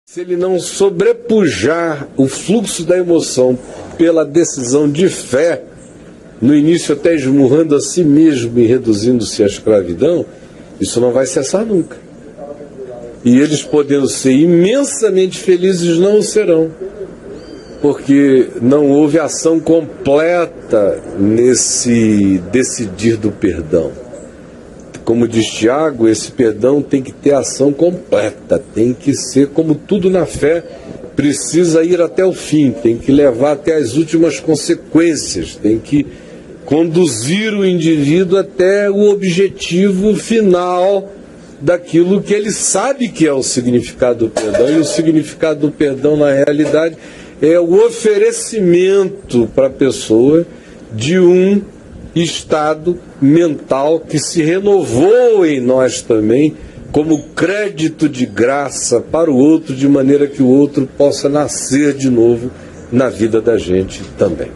Se ele não sobrepujar o fluxo da emoção pela decisão de fé, no início até esmurrando a si mesmo e reduzindo-se à escravidão, isso não vai cessar nunca. E eles, podendo ser imensamente felizes, não o serão, porque não houve ação completa nesse decidir do perdão. Como diz Tiago, esse perdão tem que ter ação completa, tem que ser como tudo na fé, precisa ir até o fim, tem que levar até as últimas consequências, tem que conduzir o indivíduo até o objetivo final daquilo que ele sabe que é o significado do perdão. E o significado do perdão, na realidade, é o oferecimento para a pessoa de um estado mental que se renovou em nós também, como crédito de graça para o outro, de maneira que o outro possa nascer de novo na vida da gente também.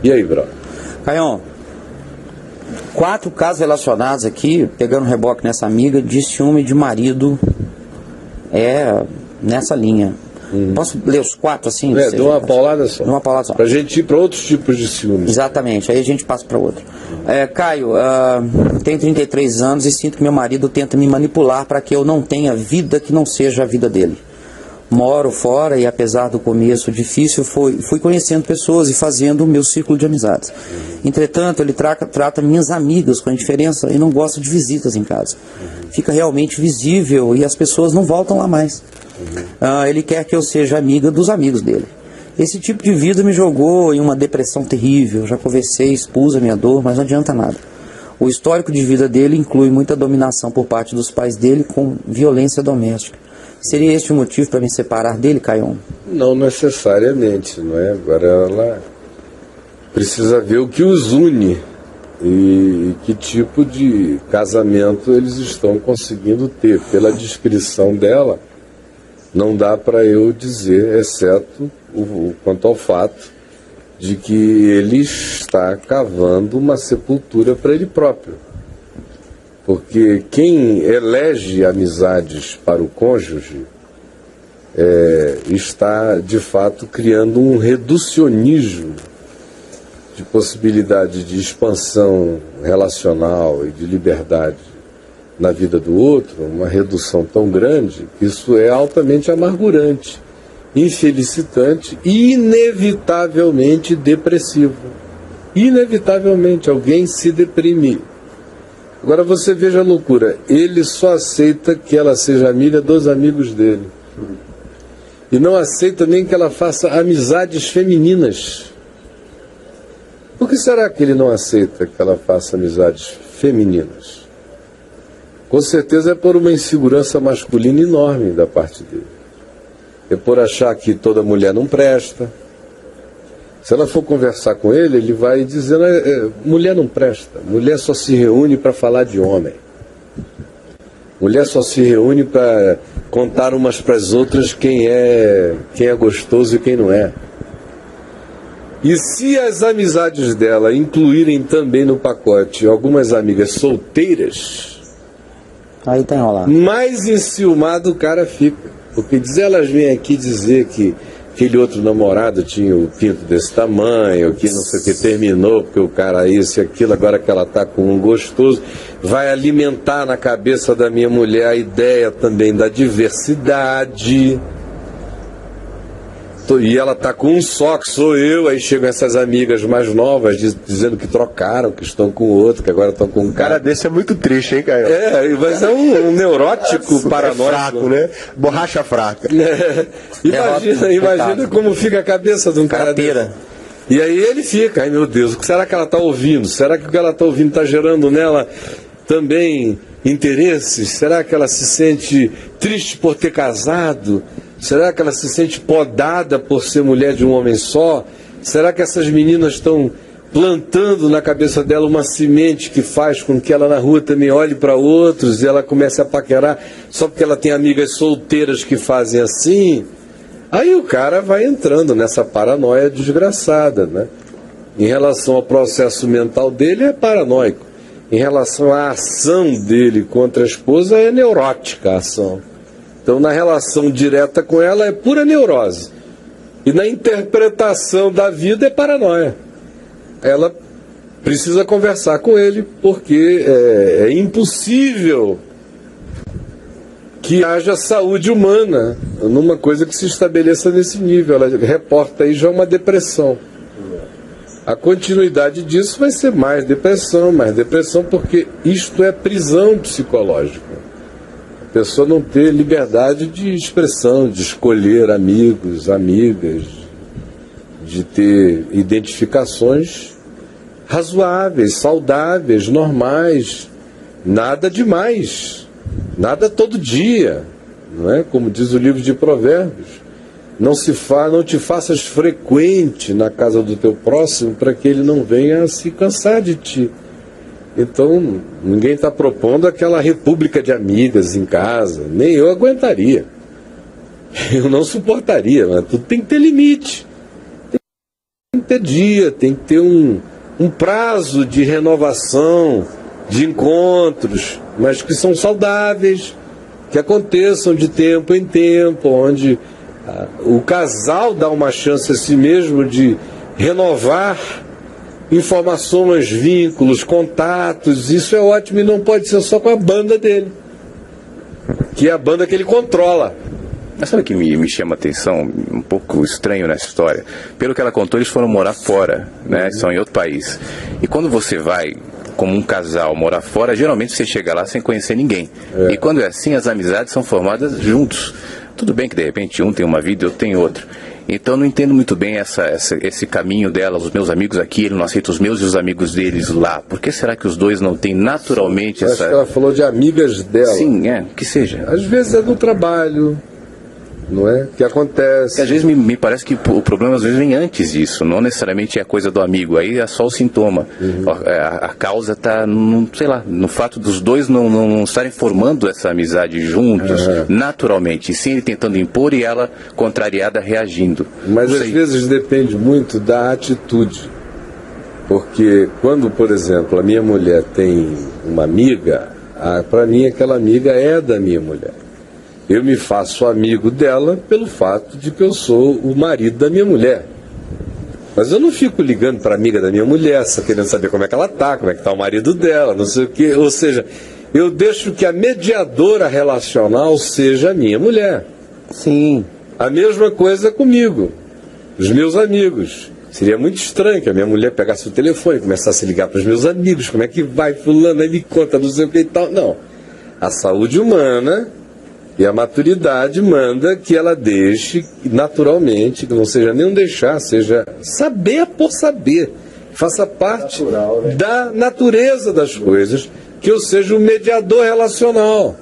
E aí, Brau? Caião, 4 casos relacionados aqui, pegando reboque nessa amiga, de ciúme de marido, nessa linha. Posso ler os 4 assim? De uma paulada só. De uma paulada só. Para a gente ir para outros tipos de ciúmes. Exatamente, aí a gente passa para outro. Caio, tenho 33 anos e sinto que meu marido tenta me manipular para que eu não tenha vida que não seja a vida dele. Moro fora e, apesar do começo difícil, fui conhecendo pessoas e fazendo o meu círculo de amizades. Entretanto, ele trata minhas amigas com indiferença e não gosta de visitas em casa. Fica realmente visível e as pessoas não voltam lá mais. Ele quer que eu seja amiga dos amigos dele. Esse tipo de vida me jogou em uma depressão terrível. Já conversei, expus a minha dor, mas não adianta nada. O histórico de vida dele inclui muita dominação por parte dos pais dele com violência doméstica. Seria este o motivo para me separar dele, Caião? Não necessariamente, não é? Agora ela precisa ver o que os une e que tipo de casamento eles estão conseguindo ter. Pela descrição dela, não dá para eu dizer, exceto quanto ao fato de que ele está cavando uma sepultura para ele próprio. Porque quem elege amizades para o cônjuge está, de fato, criando um reducionismo de possibilidade de expansão relacional e de liberdade na vida do outro, uma redução tão grande que isso é altamente amargurante, infelicitante e inevitavelmente depressivo. Inevitavelmente alguém se deprime. Agora você veja a loucura, ele só aceita que ela seja amiga dos amigos dele. E não aceita nem que ela faça amizades femininas. Por que será que ele não aceita que ela faça amizades femininas? Com certeza é por uma insegurança masculina enorme da parte dele. É por achar que toda mulher não presta. Se ela for conversar com ele, ele vai dizendo, mulher não presta, mulher só se reúne para falar de homem. Mulher só se reúne para contar umas para as outras quem é gostoso e quem não é. E se as amizades dela incluírem também no pacote algumas amigas solteiras, aí tá enrolado. Mais enciumado o cara fica. Porque elas vêm aqui dizer que aquele outro namorado tinha o pinto desse tamanho, que não sei o que, terminou porque o cara isso e aquilo, agora que ela está com um gostoso, vai alimentar na cabeça da minha mulher a ideia também da diversidade. E ela está com um só, que sou eu, aí chegam essas amigas mais novas dizendo que trocaram, que estão com outro, que agora estão com um cara. Desse é muito triste, hein, Caio? Mas é um neurótico paranoico. Fraco, né? Borracha fraca. Imagina como fica a cabeça de um cara desse. E aí ele fica, ai meu Deus, o que será que ela está ouvindo? Será que o que ela está ouvindo está gerando nela também interesses? Será que ela se sente triste por ter casado? Será que ela se sente podada por ser mulher de um homem só? Será que essas meninas estão plantando na cabeça dela uma semente que faz com que ela na rua também olhe para outros e ela comece a paquerar só porque ela tem amigas solteiras que fazem assim? Aí o cara vai entrando nessa paranoia desgraçada, né? Em relação ao processo mental dele, é paranoico. Em relação à ação dele contra a esposa, é neurótica a ação. Então, na relação direta com ela é pura neurose. E na interpretação da vida é paranoia. Ela precisa conversar com ele porque é impossível que haja saúde humana numa coisa que se estabeleça nesse nível. Ela reporta aí já uma depressão. A continuidade disso vai ser mais depressão, porque isto é prisão psicológica. A pessoa não ter liberdade de expressão, de escolher amigos, amigas, de ter identificações razoáveis, saudáveis, normais, nada demais, nada todo dia, não é? Como diz o livro de Provérbios, não te faças frequente na casa do teu próximo para que ele não venha a se cansar de ti. Então, ninguém está propondo aquela república de amigas em casa, nem eu aguentaria, eu não suportaria, mas tudo tem que ter limite, tem que ter dia, tem que ter um prazo de renovação, de encontros, mas que são saudáveis, que aconteçam de tempo em tempo, onde o casal dá uma chance a si mesmo de renovar informações, vínculos, contatos. Isso é ótimo e não pode ser só com a banda dele, que é a banda que ele controla. Mas sabe o que me chama a atenção, um pouco estranho nessa história? Pelo que ela contou, eles foram morar fora, né? São em outro país. E quando você vai, como um casal, morar fora, geralmente você chega lá sem conhecer ninguém. E quando é assim, as amizades são formadas juntos. Tudo bem que de repente um tem uma vida e outro tem outra. Então não entendo muito bem esse caminho dela, os meus amigos aqui, ele não aceita os meus e os amigos deles lá. Por que será que os dois não têm naturalmente essa... Acho que ela falou de amigas dela. Sim, que seja. Às vezes é no trabalho, não é? Que acontece. Às vezes me parece que o problema às vezes vem antes disso, não necessariamente é coisa do amigo, aí é só o sintoma. A causa está, sei lá, no fato dos dois não estarem formando essa amizade juntos, naturalmente, e sim ele tentando impor e ela contrariada reagindo. Mas às vezes depende muito da atitude, porque quando, por exemplo, a minha mulher tem uma amiga, para mim aquela amiga é da minha mulher. Eu me faço amigo dela pelo fato de que eu sou o marido da minha mulher. Mas eu não fico ligando para a amiga da minha mulher, só querendo saber como é que ela está, como é que está o marido dela, não sei o quê. Ou seja, eu deixo que a mediadora relacional seja a minha mulher. Sim. A mesma coisa comigo, os meus amigos. Seria muito estranho que a minha mulher pegasse o telefone e começasse a ligar para os meus amigos. Como é que vai, fulano, aí me conta, não sei o que e tal. Não. A saúde humana... E a maturidade manda que ela deixe naturalmente, que não seja nem um deixar, seja saber por saber. Faça parte natural, né? Da natureza das coisas, que eu seja o mediador relacional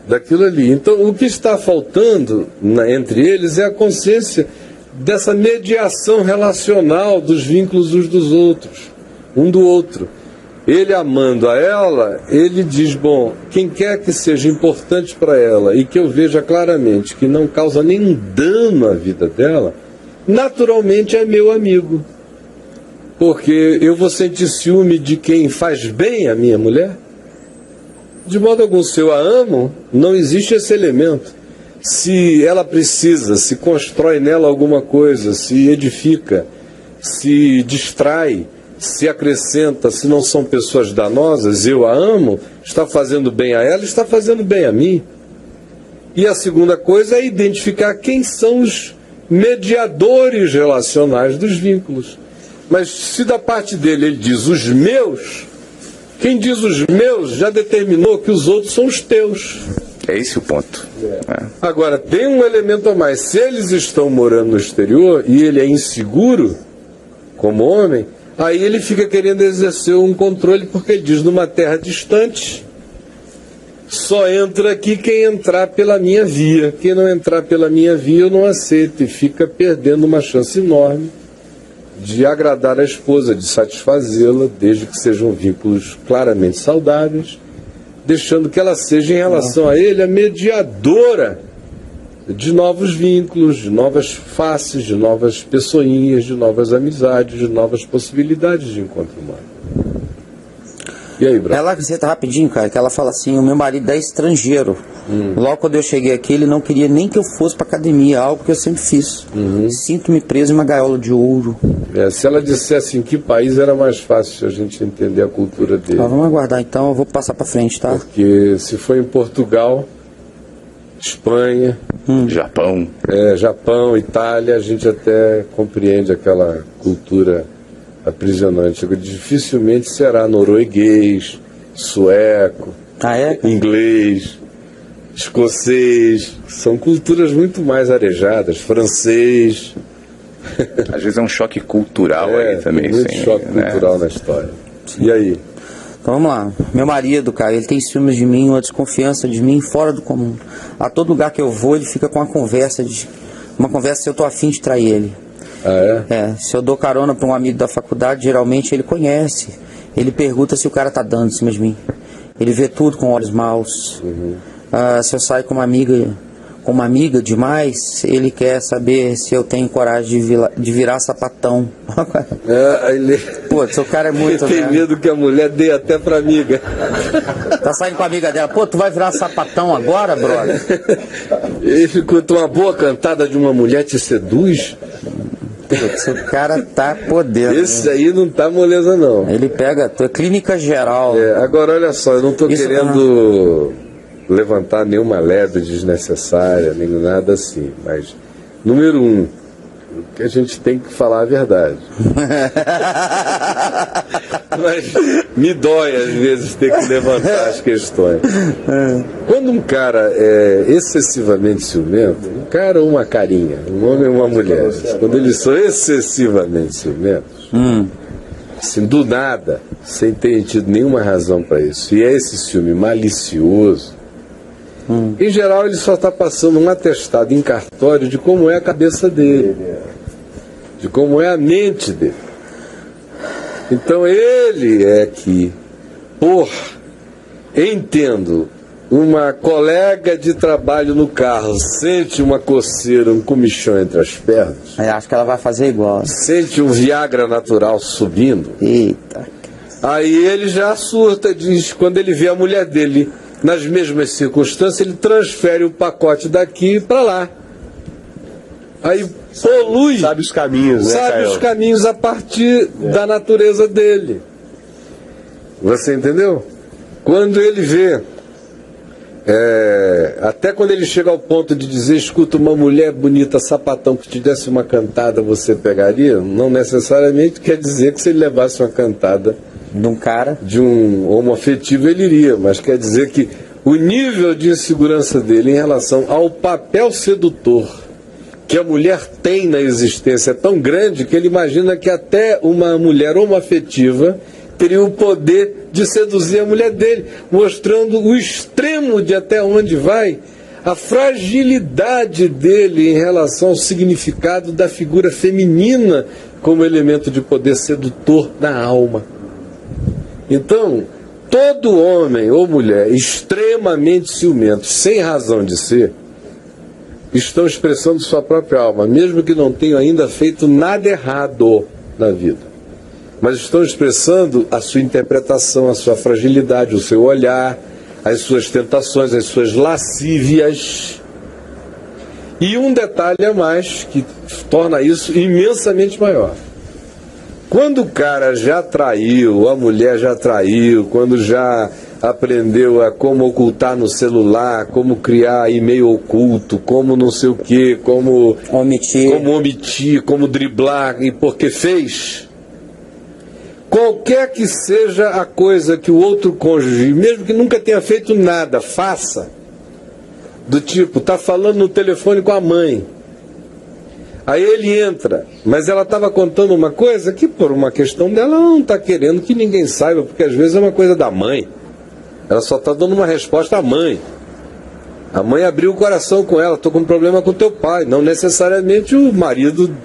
daquilo ali. Então, o que está faltando entre eles é a consciência dessa mediação relacional dos vínculos uns dos outros, um do outro. Ele amando a ela, ele diz, bom, quem quer que seja importante para ela e que eu veja claramente que não causa nenhum dano à vida dela, naturalmente é meu amigo. Porque eu vou sentir ciúme de quem faz bem à minha mulher? De modo algum, se eu a amo, não existe esse elemento. Se ela precisa, se constrói nela alguma coisa, se edifica, se distrai, se acrescenta, se não são pessoas danosas, eu a amo, está fazendo bem a ela, está fazendo bem a mim. E a segunda coisa é identificar quem são os mediadores relacionais dos vínculos. Mas se da parte dele ele diz os meus, quem diz os meus já determinou que os outros são os teus. É esse o ponto. Agora, tem um elemento a mais. Se eles estão morando no exterior e ele é inseguro como homem, aí ele fica querendo exercer um controle, porque ele diz, numa terra distante, só entra aqui quem entrar pela minha via. Quem não entrar pela minha via, eu não aceito. E fica perdendo uma chance enorme de agradar a esposa, de satisfazê-la, desde que sejam vínculos claramente saudáveis, deixando que ela seja, em relação a ele, a mediadora de novos vínculos, de novas faces, de novas pessoinhas, de novas amizades, de novas possibilidades de encontro humano. E aí, Bruno? Ela acrescenta rapidinho, cara, que ela fala assim, o meu marido é estrangeiro. Logo quando eu cheguei aqui, ele não queria nem que eu fosse pra academia, algo que eu sempre fiz. Sinto-me preso em uma gaiola de ouro. Se ela dissesse em que país, era mais fácil a gente entender a cultura dele. Tá, vamos aguardar então, eu vou passar pra frente, tá? Porque se for em Portugal, Espanha, Japão, Itália, a gente até compreende aquela cultura aprisionante. Dificilmente será norueguês, sueco, inglês, escocês. São culturas muito mais arejadas, francês. Às vezes é um choque cultural aí também. Muito choque cultural na história. E aí? Então vamos lá. Meu marido, cara, ele tem ciúmes de mim, uma desconfiança de mim fora do comum. A todo lugar que eu vou, ele fica com uma conversa se eu tô afim de trair ele. Se eu dou carona para um amigo da faculdade, geralmente ele conhece. Ele pergunta se o cara tá dando em cima de mim. Ele vê tudo com olhos maus. Se eu saio com uma amiga demais, ele quer saber se eu tenho coragem de virar sapatão. Pô, seu cara é muito... Ele tem medo que a mulher dê até pra amiga. Tá saindo com a amiga dela. Pô, tu vai virar sapatão agora, brother? Quando uma boa cantada de uma mulher te seduz... O cara tá podendo. Esse aí não tá moleza, não. Ele pega a tua clínica geral. Agora, olha só, eu não tô querendo levantar nenhuma lebre desnecessária, nem nada assim. Mas, número 1, que a gente tem que falar a verdade. Mas me dói, às vezes, ter que levantar as questões. Quando um cara é excessivamente ciumento, um cara ou uma carinha, um homem ou uma mulher, quando eles são excessivamente ciumentos, assim, do nada, sem ter tido nenhuma razão para isso, e é esse ciúme malicioso, em geral ele só está passando um atestado em cartório de como é a cabeça dele, de como é a mente dele. Então ele é que, entendo, uma colega de trabalho no carro sente uma coceira, um comichão entre as pernas. Acho que ela vai fazer igual. Sente um Viagra natural subindo. Eita. Aí ele já surta, diz, quando ele vê a mulher dele nas mesmas circunstâncias, ele transfere o pacote daqui para lá. Aí polui. Sabe os caminhos, né, Sabe Caio? os caminhos a partir da natureza dele. Você entendeu? Quando ele vê, até quando ele chega ao ponto de dizer, escuta, uma mulher bonita, sapatão, que te desse uma cantada, você pegaria? Não necessariamente quer dizer que se ele levasse uma cantada de um cara, de um homoafetivo, ele iria, mas quer dizer que o nível de insegurança dele em relação ao papel sedutor que a mulher tem na existência é tão grande que ele imagina que até uma mulher homoafetiva teria o poder de seduzir a mulher dele, mostrando o extremo de até onde vai a fragilidade dele em relação ao significado da figura feminina como elemento de poder sedutor na alma. Então, todo homem ou mulher extremamente ciumento, sem razão de ser, estão expressando sua própria alma, mesmo que não tenham ainda feito nada errado na vida. Mas estão expressando a sua interpretação, a sua fragilidade, o seu olhar, as suas tentações, as suas lascívias. E um detalhe a mais que torna isso imensamente maior. Quando o cara já traiu, a mulher já traiu, quando já aprendeu a como ocultar no celular, como criar e-mail oculto, como não sei o que, como omitir, como driblar, e porque fez, qualquer que seja a coisa que o outro cônjuge, mesmo que nunca tenha feito nada, faça, do tipo, tá falando no telefone com a mãe, aí ele entra, mas ela estava contando uma coisa que por uma questão dela ela não está querendo que ninguém saiba, porque às vezes é uma coisa da mãe. Ela só está dando uma resposta à mãe. A mãe abriu o coração com ela, estou com um problema com teu pai. Não necessariamente o marido,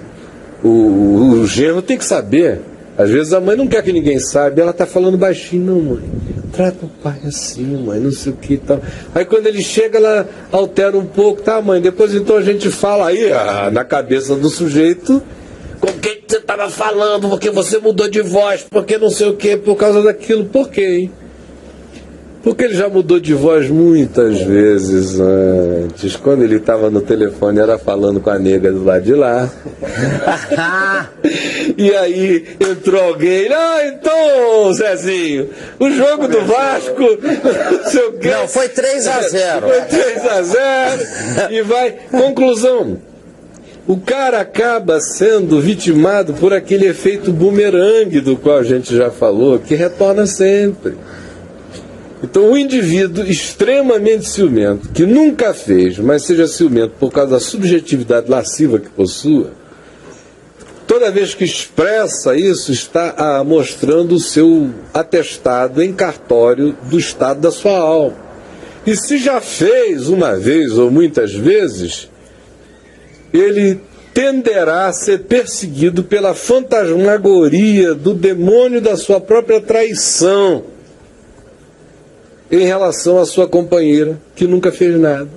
o genro tem que saber. Às vezes a mãe não quer que ninguém saiba, ela está falando baixinho, não, mãe. Trata o pai assim, mãe, não sei o que e tal. Aí quando ele chega, ela altera um pouco, tá, mãe? Depois então a gente fala aí, na cabeça do sujeito, com quem você estava falando, porque você mudou de voz, porque não sei o que, por causa daquilo, por quê, hein? Porque ele já mudou de voz muitas vezes antes. Quando ele estava no telefone, era falando com a nega do lado de lá. E aí entrou alguém. Então, Zezinho, o jogo do Vasco, não sei o quê. Não, foi 3-0. Foi 3-0. E vai. Conclusão. O cara acaba sendo vitimado por aquele efeito bumerangue do qual a gente já falou, que retorna sempre. Então, o indivíduo extremamente ciumento, que nunca fez, mas seja ciumento por causa da subjetividade lasciva que possua, toda vez que expressa isso, está mostrando o seu atestado em cartório do estado da sua alma. E se já fez uma vez ou muitas vezes, ele tenderá a ser perseguido pela fantasmagoria do demônio da sua própria traição em relação à sua companheira, que nunca fez nada,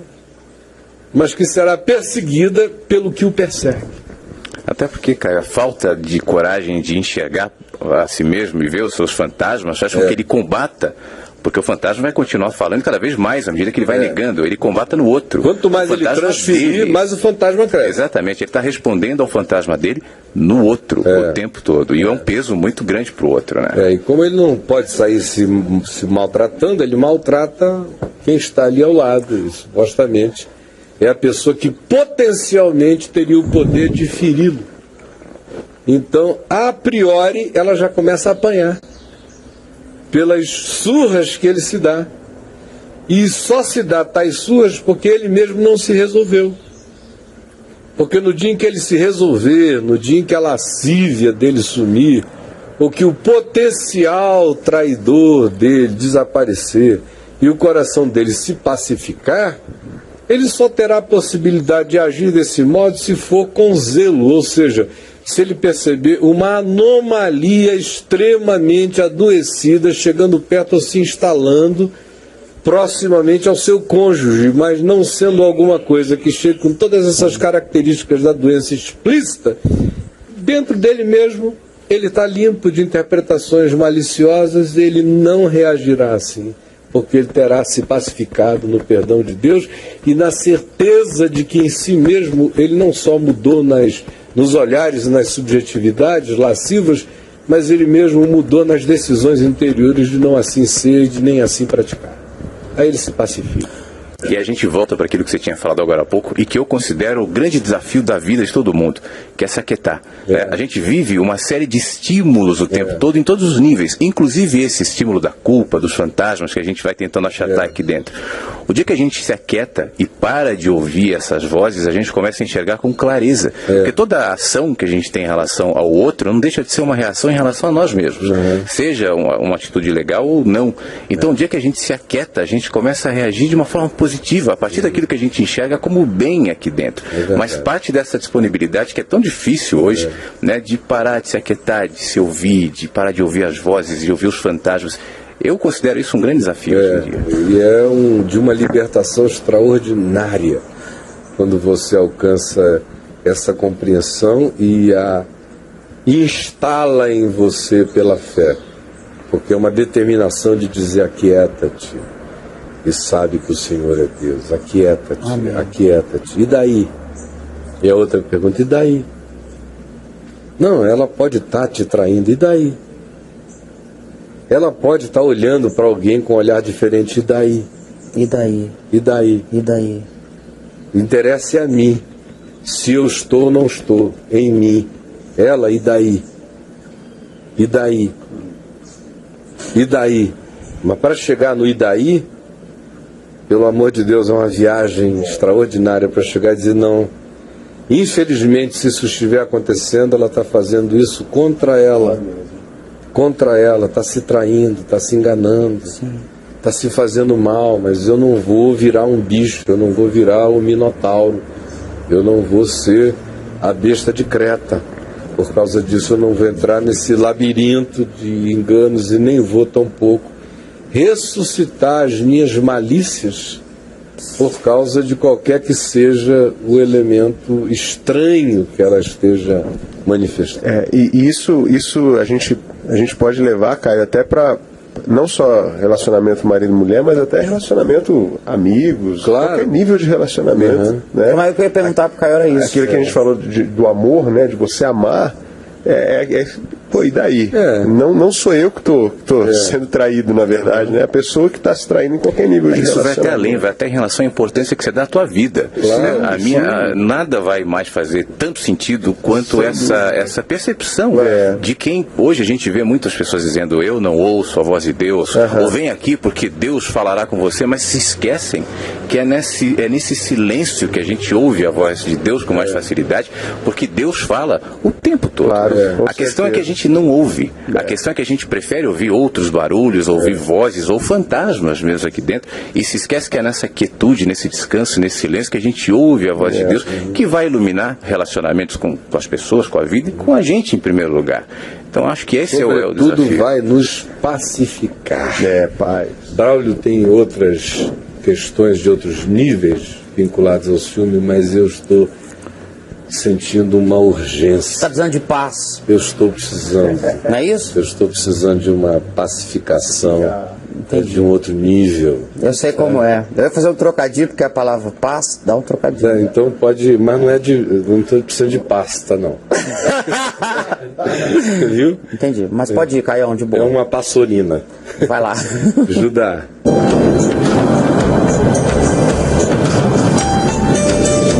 mas que será perseguida pelo que o persegue. Até porque, Caio, a falta de coragem de enxergar a si mesmo e ver os seus fantasmas faz com que ele combata, porque o fantasma vai continuar falando cada vez mais à medida que ele vai negando, ele combata no outro. Quanto mais ele transferir, mais o fantasma cresce. Exatamente, ele está respondendo ao fantasma dele no outro o tempo todo, e é um peso muito grande para o outro, né? E como ele não pode sair se maltratando, ele maltrata quem está ali ao lado, e, supostamente é a pessoa que potencialmente teria o poder de feri-lo. Então, a priori, ela já começa a apanhar pelas surras que ele se dá. E só se dá tais surras porque ele mesmo não se resolveu. Porque no dia em que ele se resolver, no dia em que a lascívia dele sumir, ou que o potencial traidor dele desaparecer e o coração dele se pacificar, ele só terá a possibilidade de agir desse modo se for com zelo, ou seja, se ele perceber uma anomalia extremamente adoecida chegando perto ou se instalando proximamente ao seu cônjuge, mas não sendo alguma coisa que chegue com todas essas características da doença explícita, dentro dele mesmo ele está limpo de interpretações maliciosas e ele não reagirá assim, porque ele terá se pacificado no perdão de Deus e na certeza de que em si mesmo ele não só mudou nos olhares e nas subjetividades lascivas, mas ele mesmo mudou nas decisões interiores de não assim ser e de nem assim praticar. Aí ele se pacifica. E a gente volta para aquilo que você tinha falado agora há pouco e que eu considero o grande desafio da vida de todo mundo, que é se aquietar. A gente vive uma série de estímulos o tempo todo, em todos os níveis, inclusive esse estímulo da culpa, dos fantasmas que a gente vai tentando achatar aqui dentro. O dia que a gente se aquieta e para de ouvir essas vozes, a gente começa a enxergar com clareza. Porque toda a ação que a gente tem em relação ao outro não deixa de ser uma reação em relação a nós mesmos. Seja uma atitude legal ou não. Então, o dia que a gente se aquieta, a gente começa a reagir de uma forma positiva, a partir daquilo que a gente enxerga como bem aqui dentro. Mas parte dessa disponibilidade que é tão difícil hoje, né, de parar de se aquietar, de se ouvir, de parar de ouvir as vozes, de ouvir os fantasmas, eu considero isso um grande desafio hoje em dia. E é de uma libertação extraordinária quando você alcança essa compreensão e a instala em você pela fé, porque é uma determinação de dizer: aquieta-te e sabe que o Senhor é Deus. Aquieta-te, aquieta-te. E daí? E a outra pergunta: e daí? Não, ela pode estar te traindo, e daí? Ela pode estar olhando para alguém com um olhar diferente, e daí? E daí? E daí? E daí? Interessa a mim, se eu estou ou não estou, em mim. Ela, e daí? E daí? E daí? Mas para chegar no e daí, pelo amor de Deus, é uma viagem extraordinária para chegar e dizer: não, infelizmente, se isso estiver acontecendo, ela está fazendo isso contra ela. Contra ela, está se traindo, está se enganando, está se fazendo mal, mas eu não vou virar um bicho, eu não vou virar o Minotauro, eu não vou ser a besta de Creta. Por causa disso eu não vou entrar nesse labirinto de enganos e nem vou tampouco ressuscitar as minhas malícias por causa de qualquer que seja o elemento estranho que ela esteja manifestando. E isso a gente pode levar, Caio, até para não só relacionamento marido-mulher, mas até relacionamento amigos, qualquer nível de relacionamento. Né? Mas eu queria perguntar pro Caio era isso. Aquilo que a gente falou do amor, né, de você amar, pô, e daí? Não sou eu que tô sendo traído, na verdade, né? A pessoa que está se traindo em qualquer nível de Isso vai relacionamento. até além, vai até em relação à importância que você dá à tua vida. Claro, Nada vai mais fazer tanto sentido quanto essa percepção de quem hoje a gente vê muitas pessoas dizendo eu não ouço a voz de Deus, ou vem aqui porque Deus falará com você, mas se esquecem que é nesse silêncio que a gente ouve a voz de Deus com mais facilidade, porque Deus fala o tempo todo. Claro, a questão é que a gente não ouve. A questão é que a gente prefere ouvir outros barulhos, ouvir vozes ou fantasmas mesmo aqui dentro, e se esquece que é nessa quietude, nesse descanso, nesse silêncio que a gente ouve a voz de Deus, que vai iluminar relacionamentos com as pessoas, com a vida e com a gente em primeiro lugar. Então acho que esse é o desafio. Tudo vai nos pacificar. Paz. Braulio tem outras questões de outros níveis vinculados ao ciúme, mas eu estou sentindo uma urgência. Está precisando de paz. Eu estou precisando. Não é isso? Eu estou precisando de uma pacificação, de um outro nível. Eu sei como é. Eu ia fazer um trocadilho, porque a palavra paz dá um trocadilho. Então pode, mas não estou precisando de pasta, não. Viu? Entendi. Mas pode ir, Caião, de boa. É uma passorina. Vai lá. Judá.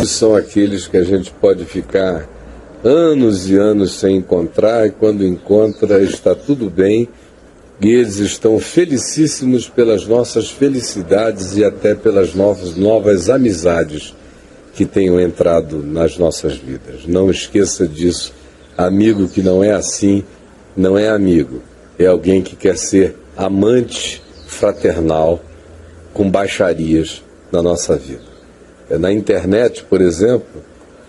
São aqueles que a gente pode ficar anos e anos sem encontrar, e quando encontra está tudo bem, e eles estão felicíssimos pelas nossas felicidades e até pelas novas amizades que tenham entrado nas nossas vidas. Não esqueça disso. Amigo que não é assim, não é amigo. É alguém que quer ser amante fraternal com baixarias na nossa vida. Na internet, por exemplo,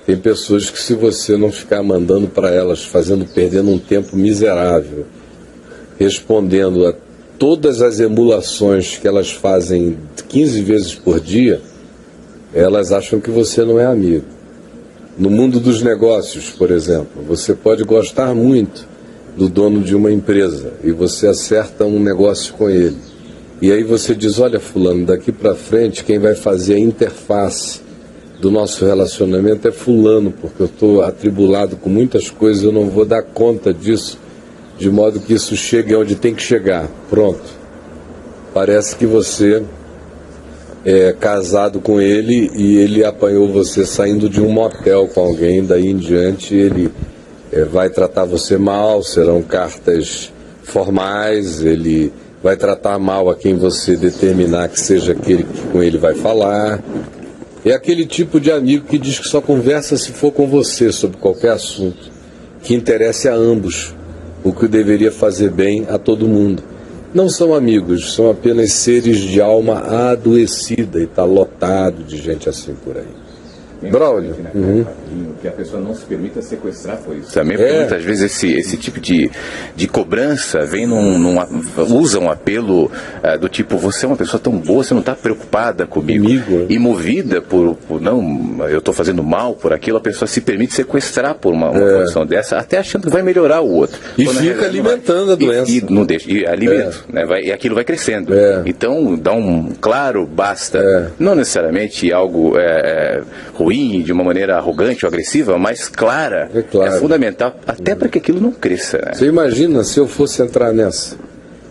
tem pessoas que, se você não ficar mandando para elas, perdendo um tempo miserável, respondendo a todas as emulações que elas fazem 15 vezes por dia, elas acham que você não é amigo. No mundo dos negócios, por exemplo, você pode gostar muito do dono de uma empresa e você acerta um negócio com ele. E aí você diz, olha fulano, daqui para frente quem vai fazer a interface do nosso relacionamento é fulano, porque eu estou atribulado com muitas coisas, eu não vou dar conta disso, de modo que isso chegue onde tem que chegar. Pronto. Parece que você é casado com ele e ele apanhou você saindo de um motel com alguém, daí em diante ele vai tratar você mal, serão cartas formais, ele vai tratar mal a quem você determinar que seja aquele que com ele vai falar. É aquele tipo de amigo que diz que só conversa se for com você sobre qualquer assunto que interesse a ambos, o que deveria fazer bem a todo mundo. Não são amigos, são apenas seres de alma adoecida, e está lotado de gente assim por aí. Braulio. Que a pessoa não se permita sequestrar por isso. Também porque muitas vezes esse tipo de cobrança vem usa um apelo do tipo, você é uma pessoa tão boa, você não está preocupada comigo. E movida por não, eu estou fazendo mal por aquilo, a pessoa se permite sequestrar por uma condição dessa, até achando que vai melhorar o outro. E fica alimentando a doença. E não deixa, e alimento, né? E aquilo vai crescendo. Então dá um claro basta. Não necessariamente algo ruim, de uma maneira arrogante ou agressiva, mas clara. É fundamental, até para que aquilo não cresça. Né? Você imagina se eu fosse entrar nessa?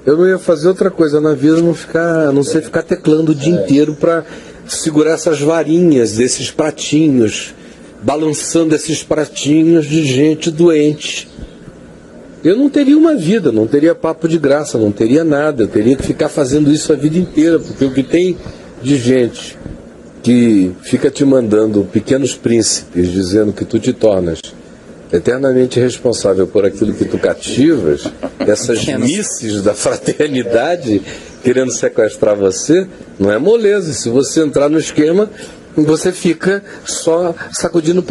Eu não ia fazer outra coisa na vida, a não ser ficar teclando o dia inteiro para segurar essas varinhas desses pratinhos, balançando esses pratinhos de gente doente. Eu não teria uma vida, não teria papo de graça, não teria nada. Eu teria que ficar fazendo isso a vida inteira, porque o que tem de gente que fica te mandando pequenos príncipes dizendo que tu te tornas eternamente responsável por aquilo que tu cativas, essas misses da fraternidade querendo sequestrar você, não é moleza. Se você entrar no esquema, você fica só sacudindo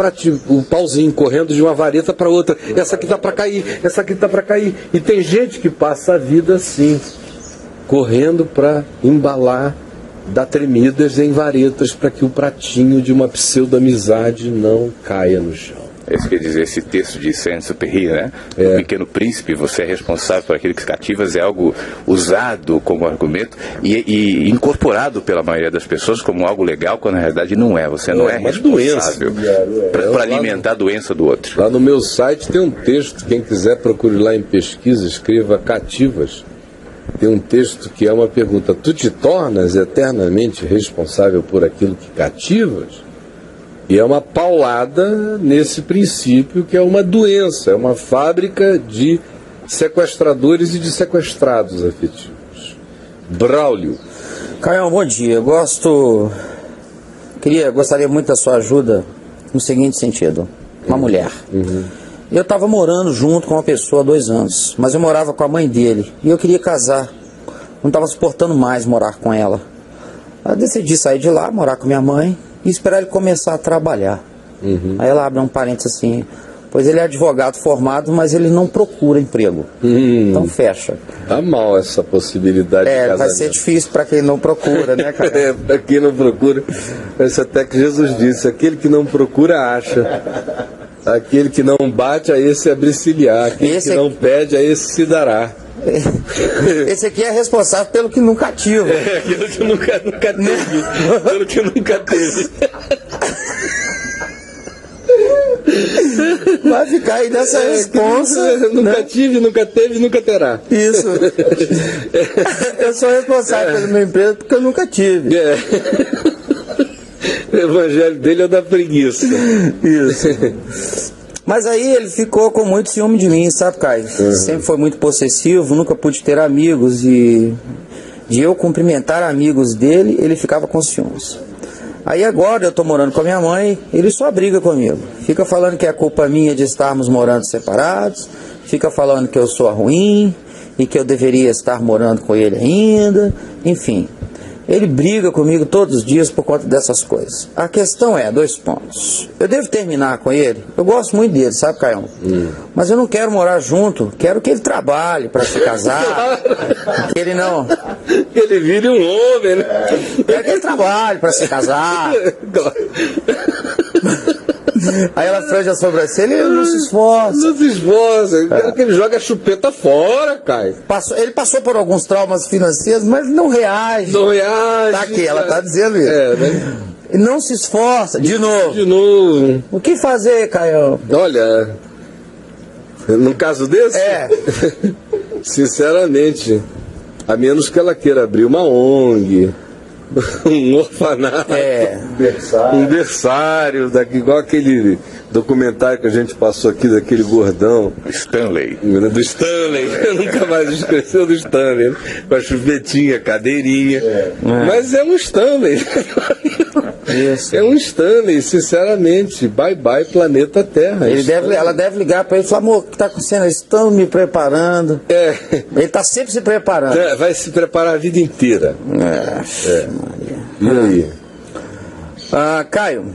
o pauzinho, correndo de uma vareta para outra. Essa aqui tá para cair, essa aqui tá para cair. E tem gente que passa a vida assim, correndo para embalar, dar tremidas em varetas para que o pratinho de uma pseudo-amizade não caia no chão. Isso quer dizer, esse texto de Saint-Exupéry, né? O Pequeno Príncipe, você é responsável por aquilo que cativas, é algo usado como argumento e incorporado pela maioria das pessoas como algo legal, quando na realidade não é. Você não é responsável para alimentar a doença do outro. Lá no meu site tem um texto, quem quiser procure lá em pesquisa, escreva cativas. Tem um texto que é uma pergunta: tu te tornas eternamente responsável por aquilo que cativas? E é uma paulada nesse princípio que é uma doença, é uma fábrica de sequestradores e de sequestrados afetivos. Braulio. Caio, bom dia. Gostaria muito da sua ajuda no seguinte sentido. Uma mulher. Eu estava morando junto com uma pessoa há 2 anos, mas eu morava com a mãe dele e eu queria casar. Não estava suportando mais morar com ela. Eu decidi sair de lá, morar com minha mãe e esperar ele começar a trabalhar. Aí ela abre um parênteses assim: pois ele é advogado formado, mas ele não procura emprego. Então fecha. Tá mal essa possibilidade de casamento. Vai ser difícil para quem não procura, né, cara? Para quem não procura. Parece até que Jesus disse: aquele que não procura, acha. Aquele que não bate, a esse abre-se-lhe-á. Aquele que não pede, a esse se dará. Esse aqui é responsável pelo que nunca tive. Aquilo que nunca teve. Pelo que nunca teve. Vai ficar aí nessa responsa. Nunca tive, nunca teve, nunca terá. Isso. Eu sou responsável pelo meu emprego porque eu nunca tive. O evangelho dele é o da preguiça. Isso. Mas aí ele ficou com muito ciúme de mim, sabe, Caio? Sempre foi muito possessivo, nunca pude ter amigos e de eu cumprimentar amigos dele, ele ficava com ciúmes. Aí agora eu tô morando com a minha mãe, ele só briga comigo. Fica falando que é culpa minha de estarmos morando separados, fica falando que eu sou ruim e que eu deveria estar morando com ele ainda, enfim. Ele briga comigo todos os dias por conta dessas coisas. A questão é, 2 pontos. Eu devo terminar com ele? Eu gosto muito dele, sabe, Caio? Mas eu não quero morar junto. Quero que ele trabalhe para se casar. Que ele não... Que ele vire um homem, né? Quero que ele trabalhe para se casar. Aí ela franja a sobrancelha e ele não se esforça. Não se esforça. Eu quero que ele jogue a chupeta fora, Caio. Ele passou por alguns traumas financeiros, mas não reage. Não reage. Tá aqui, ela tá dizendo isso. Né? Não se esforça. De novo. De novo. O que fazer, Caio? Olha, num caso desse, sinceramente, a menos que ela queira abrir uma ONG, um orfanato, um berçário, igual aquele documentário que a gente passou aqui daquele gordão Stanley. Do Stanley. Eu nunca mais esqueceu do Stanley, com a chuvetinha, cadeirinha. Mas é um Stanley. Isso. É um Stanley, sinceramente. Bye bye planeta Terra. Ela deve ligar para ele e falar: amor, o que está acontecendo? Estamos me preparando. Ele está sempre se preparando. Vai se preparar a vida inteira. E aí? Caio.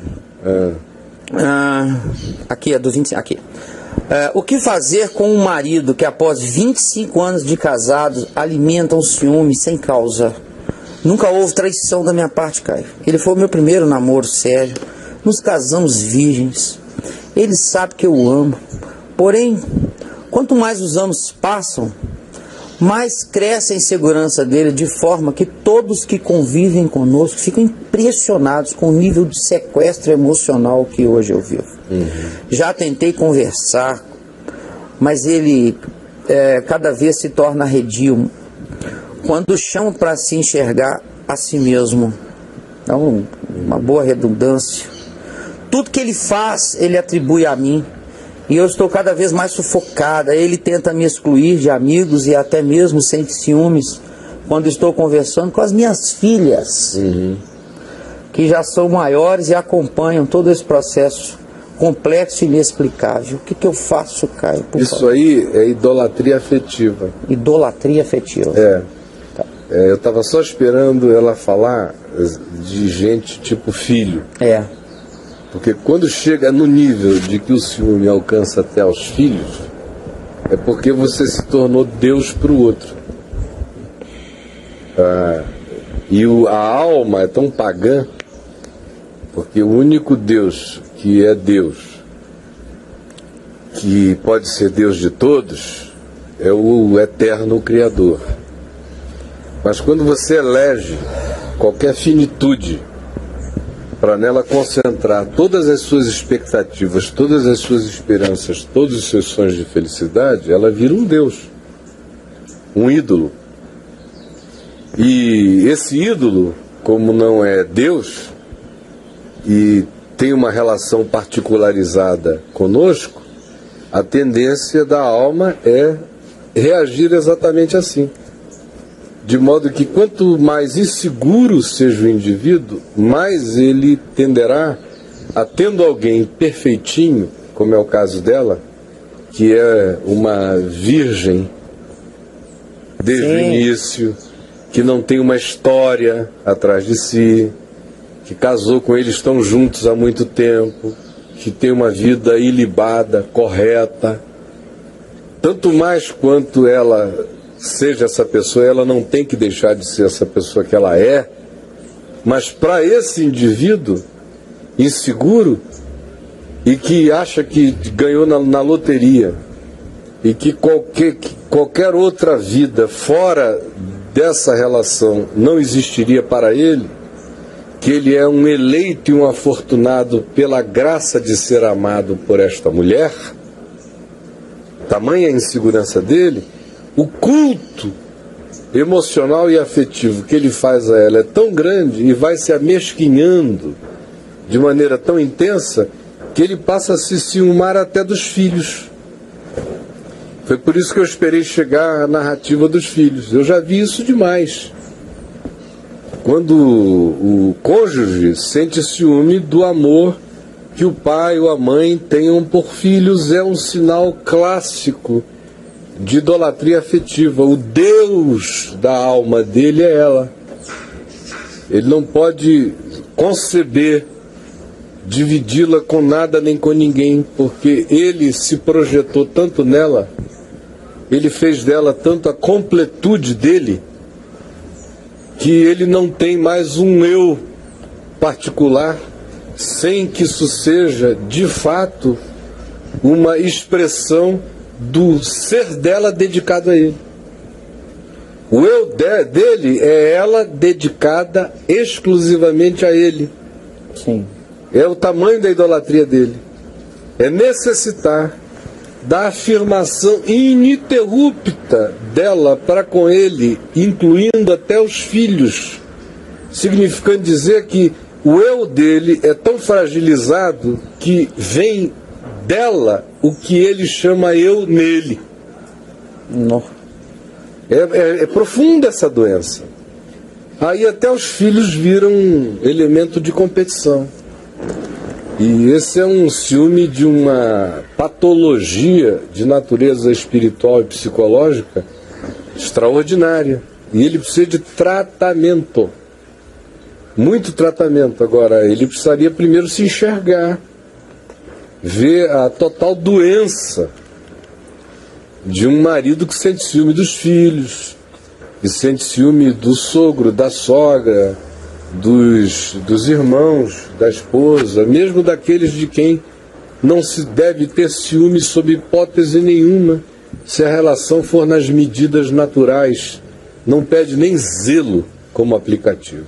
Aqui é do 25. Aqui. O que fazer com um marido que após 25 anos de casados alimenta um ciúme sem causa? Nunca houve traição da minha parte, Caio. Ele foi o meu primeiro namoro sério. Nos casamos virgens. Ele sabe que eu o amo. Porém, quanto mais os anos passam, mais cresce a insegurança dele, de forma que todos que convivem conosco ficam impressionados com o nível de sequestro emocional que hoje eu vivo. Já tentei conversar, mas ele cada vez se torna arredio quando chamo para se enxergar a si mesmo. É uma boa redundância. Tudo que ele faz, ele atribui a mim. E eu estou cada vez mais sufocada. Ele tenta me excluir de amigos e até mesmo sente ciúmes quando estou conversando com as minhas filhas, que já são maiores e acompanham todo esse processo complexo e inexplicável. O que eu faço, Caio? Isso aí é idolatria afetiva. Idolatria afetiva. Eu estava só esperando ela falar de gente tipo filho. Porque quando chega no nível de que o ciúme alcança até aos filhos, é porque você se tornou Deus para o outro. E a alma é tão pagã, porque o único Deus que é Deus que pode ser Deus de todos, é o eterno Criador. Mas quando você elege qualquer finitude para nela concentrar todas as suas expectativas, todas as suas esperanças, todos os seus sonhos de felicidade, ela vira um Deus, um ídolo. E esse ídolo, como não é Deus e tem uma relação particularizada conosco, a tendência da alma é reagir exatamente assim. De modo que quanto mais inseguro seja o indivíduo, mais ele tenderá a, tendo alguém perfeitinho, como é o caso dela, que é uma virgem desde o início, que não tem uma história atrás de si, que casou com eles, estão juntos há muito tempo, que tem uma vida ilibada, correta. Tanto mais quanto ela seja essa pessoa, ela não tem que deixar de ser essa pessoa que ela é, mas para esse indivíduo inseguro e que acha que ganhou na loteria e que qualquer outra vida fora dessa relação não existiria para ele, que ele é um eleito e um afortunado pela graça de ser amado por esta mulher, tamanha a insegurança dele, o culto emocional e afetivo que ele faz a ela é tão grande e vai se amesquinhando de maneira tão intensa que ele passa a se ciumar até dos filhos. Foi por isso que eu esperei chegar à narrativa dos filhos. Eu já vi isso demais. Quando o cônjuge sente ciúme do amor que o pai ou a mãe tenham por filhos, é um sinal clássico de idolatria afetiva. O Deus da alma dele é ela. Ele não pode conceber dividi-la com nada nem com ninguém, porque ele se projetou tanto nela, ele fez dela tanto a completude dele, que ele não tem mais um eu particular, sem que isso seja, de fato, uma expressão do ser dela dedicado a ele. O eu dele é ela dedicada exclusivamente a ele. Sim. É o tamanho da idolatria dele. É necessitar da afirmação ininterrupta dela para com ele, incluindo até os filhos, significando dizer que o eu dele é tão fragilizado que vem dela o que ele chama eu nele. É profunda essa doença. Aí até os filhos viram um elemento de competição. E esse é um ciúme de uma patologia de natureza espiritual e psicológica extraordinária. E ele precisa de tratamento. Muito tratamento. Agora, ele precisaria primeiro se enxergar, ver a total doença de um marido que sente ciúme dos filhos, que sente ciúme do sogro, da sogra, dos irmãos, da esposa, mesmo daqueles de quem não se deve ter ciúme sob hipótese nenhuma, se a relação for nas medidas naturais. Não pede nem zelo como aplicativo.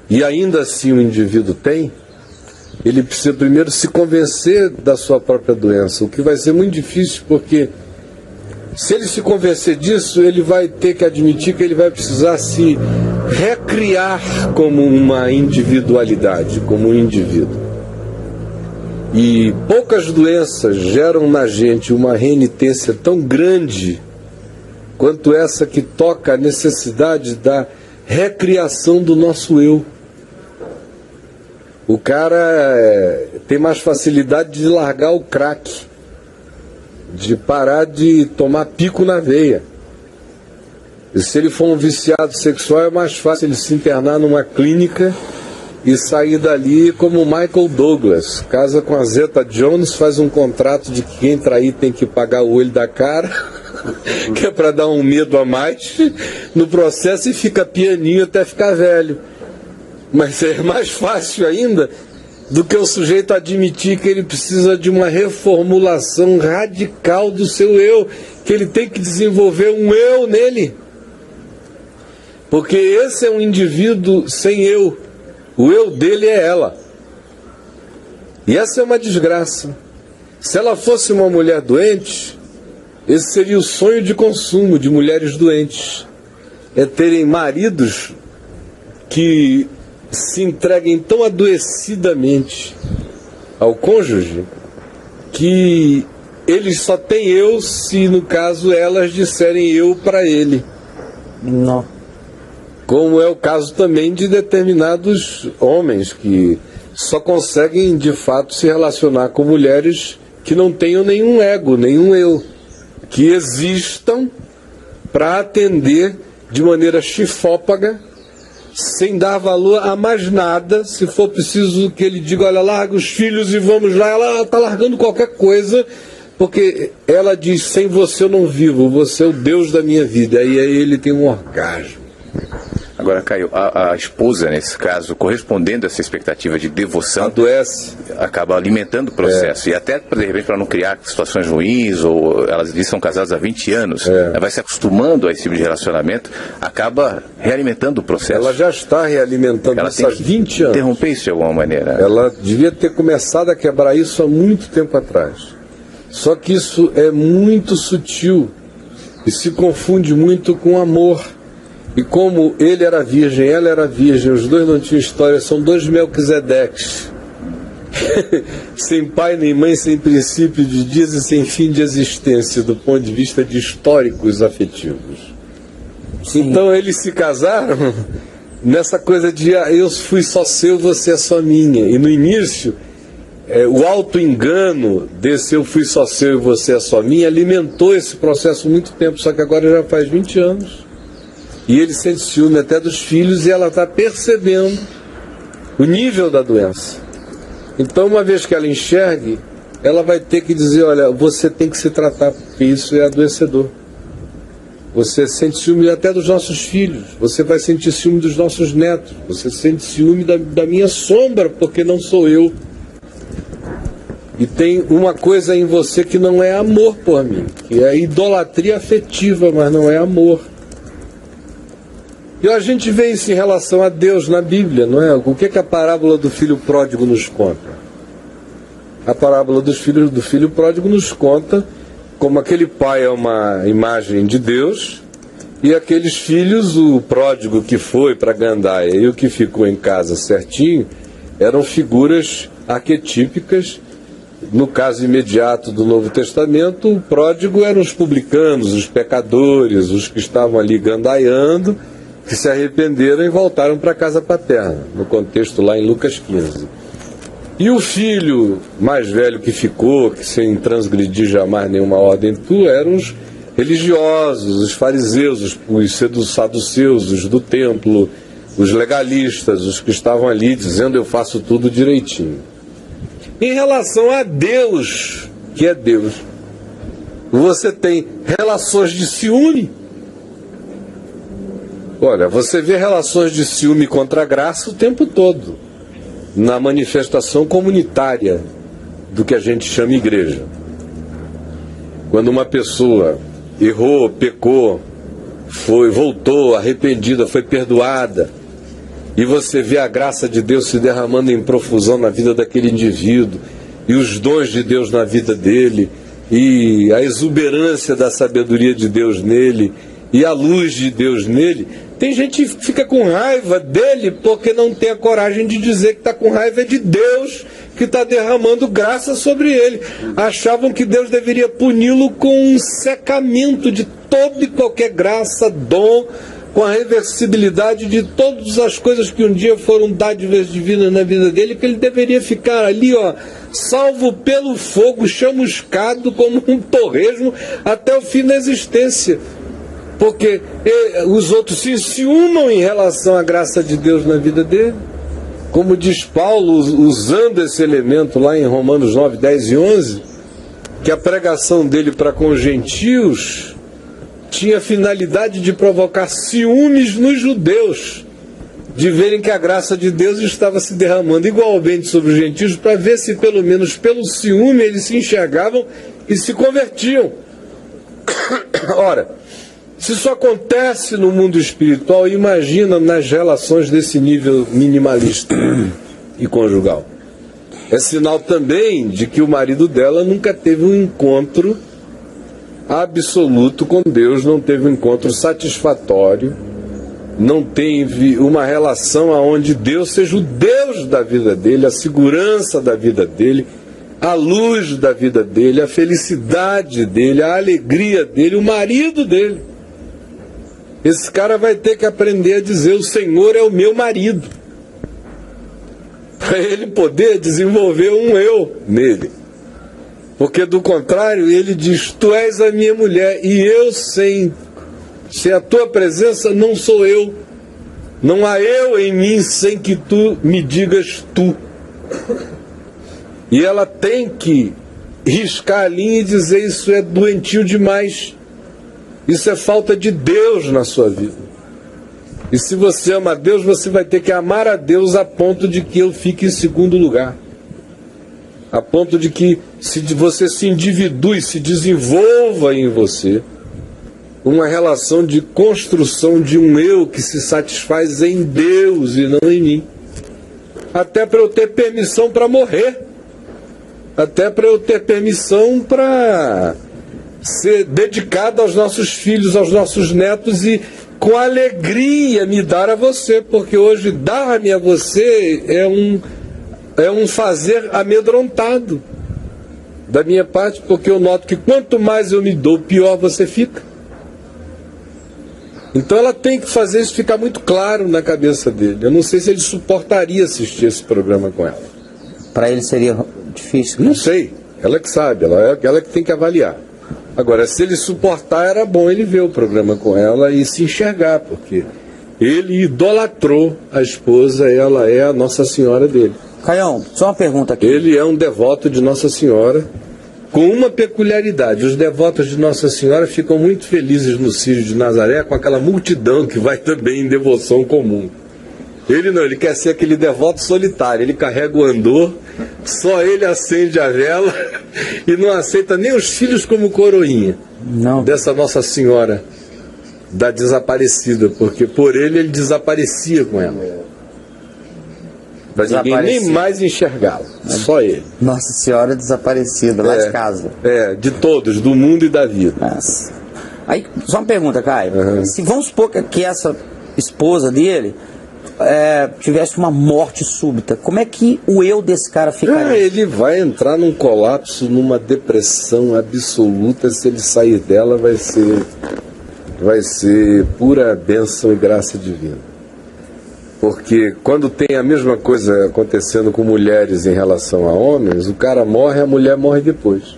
E ainda assim o indivíduo tem, ele precisa primeiro se convencer da sua própria doença, o que vai ser muito difícil, porque se ele se convencer disso, ele vai ter que admitir que ele vai precisar se recriar como uma individualidade, como um indivíduo. E poucas doenças geram na gente uma renitência tão grande quanto essa que toca a necessidade da recriação do nosso eu. O cara tem mais facilidade de largar o crack, de parar de tomar pico na veia. E se ele for um viciado sexual, é mais fácil ele se internar numa clínica e sair dali como Michael Douglas. Casa com a Zeta Jones, faz um contrato de que quem trair tem que pagar o olho da cara, que é para dar um medo a mais no processo, e fica pianinho até ficar velho. Mas é mais fácil ainda do que o sujeito admitir que ele precisa de uma reformulação radical do seu eu, que ele tem que desenvolver um eu nele. Porque esse é um indivíduo sem eu. O eu dele é ela. E essa é uma desgraça. Se ela fosse uma mulher doente, esse seria o sonho de consumo de mulheres doentes. É terem maridos que se entreguem tão adoecidamente ao cônjuge que eles só têm eu se, no caso, elas disserem eu para ele. Não. Como é o caso também de determinados homens que só conseguem, de fato, se relacionar com mulheres que não tenham nenhum ego, nenhum eu, que existam para atender de maneira chifópaga, sem dar valor a mais nada. Se for preciso que ele diga, olha, larga os filhos e vamos lá, ela está largando qualquer coisa, porque ela diz, sem você eu não vivo, você é o Deus da minha vida. E aí ele tem um orgasmo. Agora, Caio, a esposa, nesse caso, correspondendo a essa expectativa de devoção, adoece, acaba alimentando o processo. E até, de repente, para não criar situações ruins, ou elas são casadas há 20 anos, ela vai se acostumando a esse tipo de relacionamento, acaba realimentando o processo. Ela já está realimentando ela isso há 20 anos. Interromper isso de alguma maneira. Ela devia ter começado a quebrar isso há muito tempo atrás. Só que isso é muito sutil e se confunde muito com amor. E como ele era virgem, ela era virgem, os dois não tinham história, são dois Melquisedeques. Sem pai nem mãe, sem princípio de dias e sem fim de existência, do ponto de vista de históricos afetivos. Sim. Então eles se casaram nessa coisa de eu fui só seu, você é só minha. E no início, o auto-engano desse eu fui só seu e você é só minha alimentou esse processo há muito tempo, só que agora já faz 20 anos. E ele sente ciúme até dos filhos e ela está percebendo o nível da doença. Então, uma vez que ela enxergue, ela vai ter que dizer, olha, você tem que se tratar, porque isso é adoecedor. Você sente ciúme até dos nossos filhos, você vai sentir ciúme dos nossos netos, você sente ciúme da minha sombra, porque não sou eu. E tem uma coisa em você que não é amor por mim, que é idolatria afetiva, mas não é amor. E a gente vê isso em relação a Deus na Bíblia, não é? O que a parábola do filho pródigo nos conta? A parábola do filho pródigo nos conta como aquele pai é uma imagem de Deus e aqueles filhos, o pródigo que foi para a gandaia e o que ficou em casa certinho, eram figuras arquetípicas. No caso imediato do Novo Testamento, o pródigo eram os publicanos, os pecadores, os que estavam ali gandaiando, que se arrependeram e voltaram para a casa paterna, no contexto lá em Lucas 15. E o filho mais velho que ficou, que sem transgredir jamais nenhuma ordem tua, eram os religiosos, os fariseus, os saduceus, os do templo, os legalistas, os que estavam ali dizendo eu faço tudo direitinho. Em relação a Deus, que é Deus, você tem relações de ciúme. Olha, você vê relações de ciúme contra a graça o tempo todo, na manifestação comunitária do que a gente chama igreja. Quando uma pessoa errou, pecou, voltou arrependida, foi perdoada, e você vê a graça de Deus se derramando em profusão na vida daquele indivíduo, e os dons de Deus na vida dele, e a exuberância da sabedoria de Deus nele, e a luz de Deus nele, tem gente que fica com raiva dele porque não tem a coragem de dizer que está com raiva de Deus que está derramando graça sobre ele. Achavam que Deus deveria puni-lo com um secamento de toda e qualquer graça, dom, com a reversibilidade de todas as coisas que um dia foram dádivas divinas na vida dele, que ele deveria ficar ali, ó, salvo pelo fogo, chamuscado como um torresmo até o fim da existência. Porque os outros se ciúmam em relação à graça de Deus na vida dele. Como diz Paulo, usando esse elemento lá em Romanos 9, 10 e 11, que a pregação dele para com os gentios tinha a finalidade de provocar ciúmes nos judeus. de verem que a graça de Deus estava se derramando igualmente sobre os gentios, para ver se pelo menos pelo ciúme eles se enxergavam e se convertiam. Ora, se isso acontece no mundo espiritual, imagina nas relações desse nível minimalista e conjugal. É sinal também de que o marido dela nunca teve um encontro absoluto com Deus, não teve um encontro satisfatório, não teve uma relação onde Deus seja o Deus da vida dele, a segurança da vida dele, a luz da vida dele, a felicidade dele, a alegria dele, o marido dele. Esse cara vai ter que aprender a dizer: o Senhor é o meu marido, para ele poder desenvolver um eu nele. Porque do contrário, ele diz: tu és a minha mulher, e eu sem a tua presença não sou eu. Não há eu em mim sem que tu me digas tu. E ela tem que riscar a linha e dizer: isso é doentio demais. Isso é falta de Deus na sua vida. E se você ama a Deus, você vai ter que amar a Deus a ponto de que eu fique em segundo lugar. A ponto de que você se individue, se desenvolva em você uma relação de construção de um eu que se satisfaz em Deus e não em mim. Até para eu ter permissão para morrer. Até para eu ter permissão para ser dedicado aos nossos filhos, aos nossos netos, e com alegria me dar a você, porque hoje dar-me a você é um fazer amedrontado da minha parte, porque eu noto que quanto mais eu me dou, pior você fica. Então ela tem que fazer isso ficar muito claro na cabeça dele. Eu não sei se ele suportaria assistir esse programa com ela. Para ele seria difícil? Não sei, ela que sabe, ela que tem que avaliar. Agora, se ele suportar, era bom ele ver o programa com ela e se enxergar, porque ele idolatrou a esposa, ela é a Nossa Senhora dele. Caião, só uma pergunta aqui. Ele é um devoto de Nossa Senhora, com uma peculiaridade: os devotos de Nossa Senhora ficam muito felizes no Círio de Nazaré com aquela multidão que vai também em devoção comum. Ele não, ele quer ser aquele devoto solitário, ele carrega o andor, só ele acende a vela e não aceita nem os filhos como coroinha. Não. Dessa Nossa Senhora da desaparecida, porque por ele desaparecia com ela. Para ninguém nem mais enxergá-la, só ele. Nossa Senhora desaparecida, lá de casa. De todos, do mundo e da vida. Nossa. Aí, só uma pergunta, Caio. Se vamos supor que essa esposa dele tivesse uma morte súbita, como é que o eu desse cara ficaria? Ele vai entrar num colapso, numa depressão absoluta. Se ele sair dela, vai ser pura bênção e graça divina. Porque quando tem a mesma coisa acontecendo com mulheres em relação a homens, o cara morre, a mulher morre depois.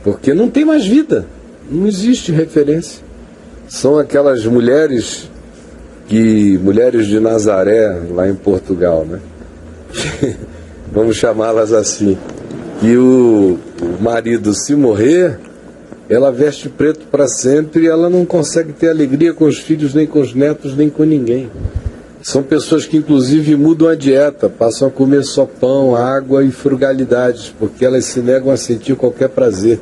Porque não tem mais vida, não existe referência. São aquelas mulheres de Nazaré, lá em Portugal, né? Vamos chamá-las assim. E o marido, se morrer, ela veste preto para sempre e ela não consegue ter alegria com os filhos, nem com os netos, nem com ninguém. São pessoas que inclusive mudam a dieta, passam a comer só pão, água e frugalidades, porque elas se negam a sentir qualquer prazer.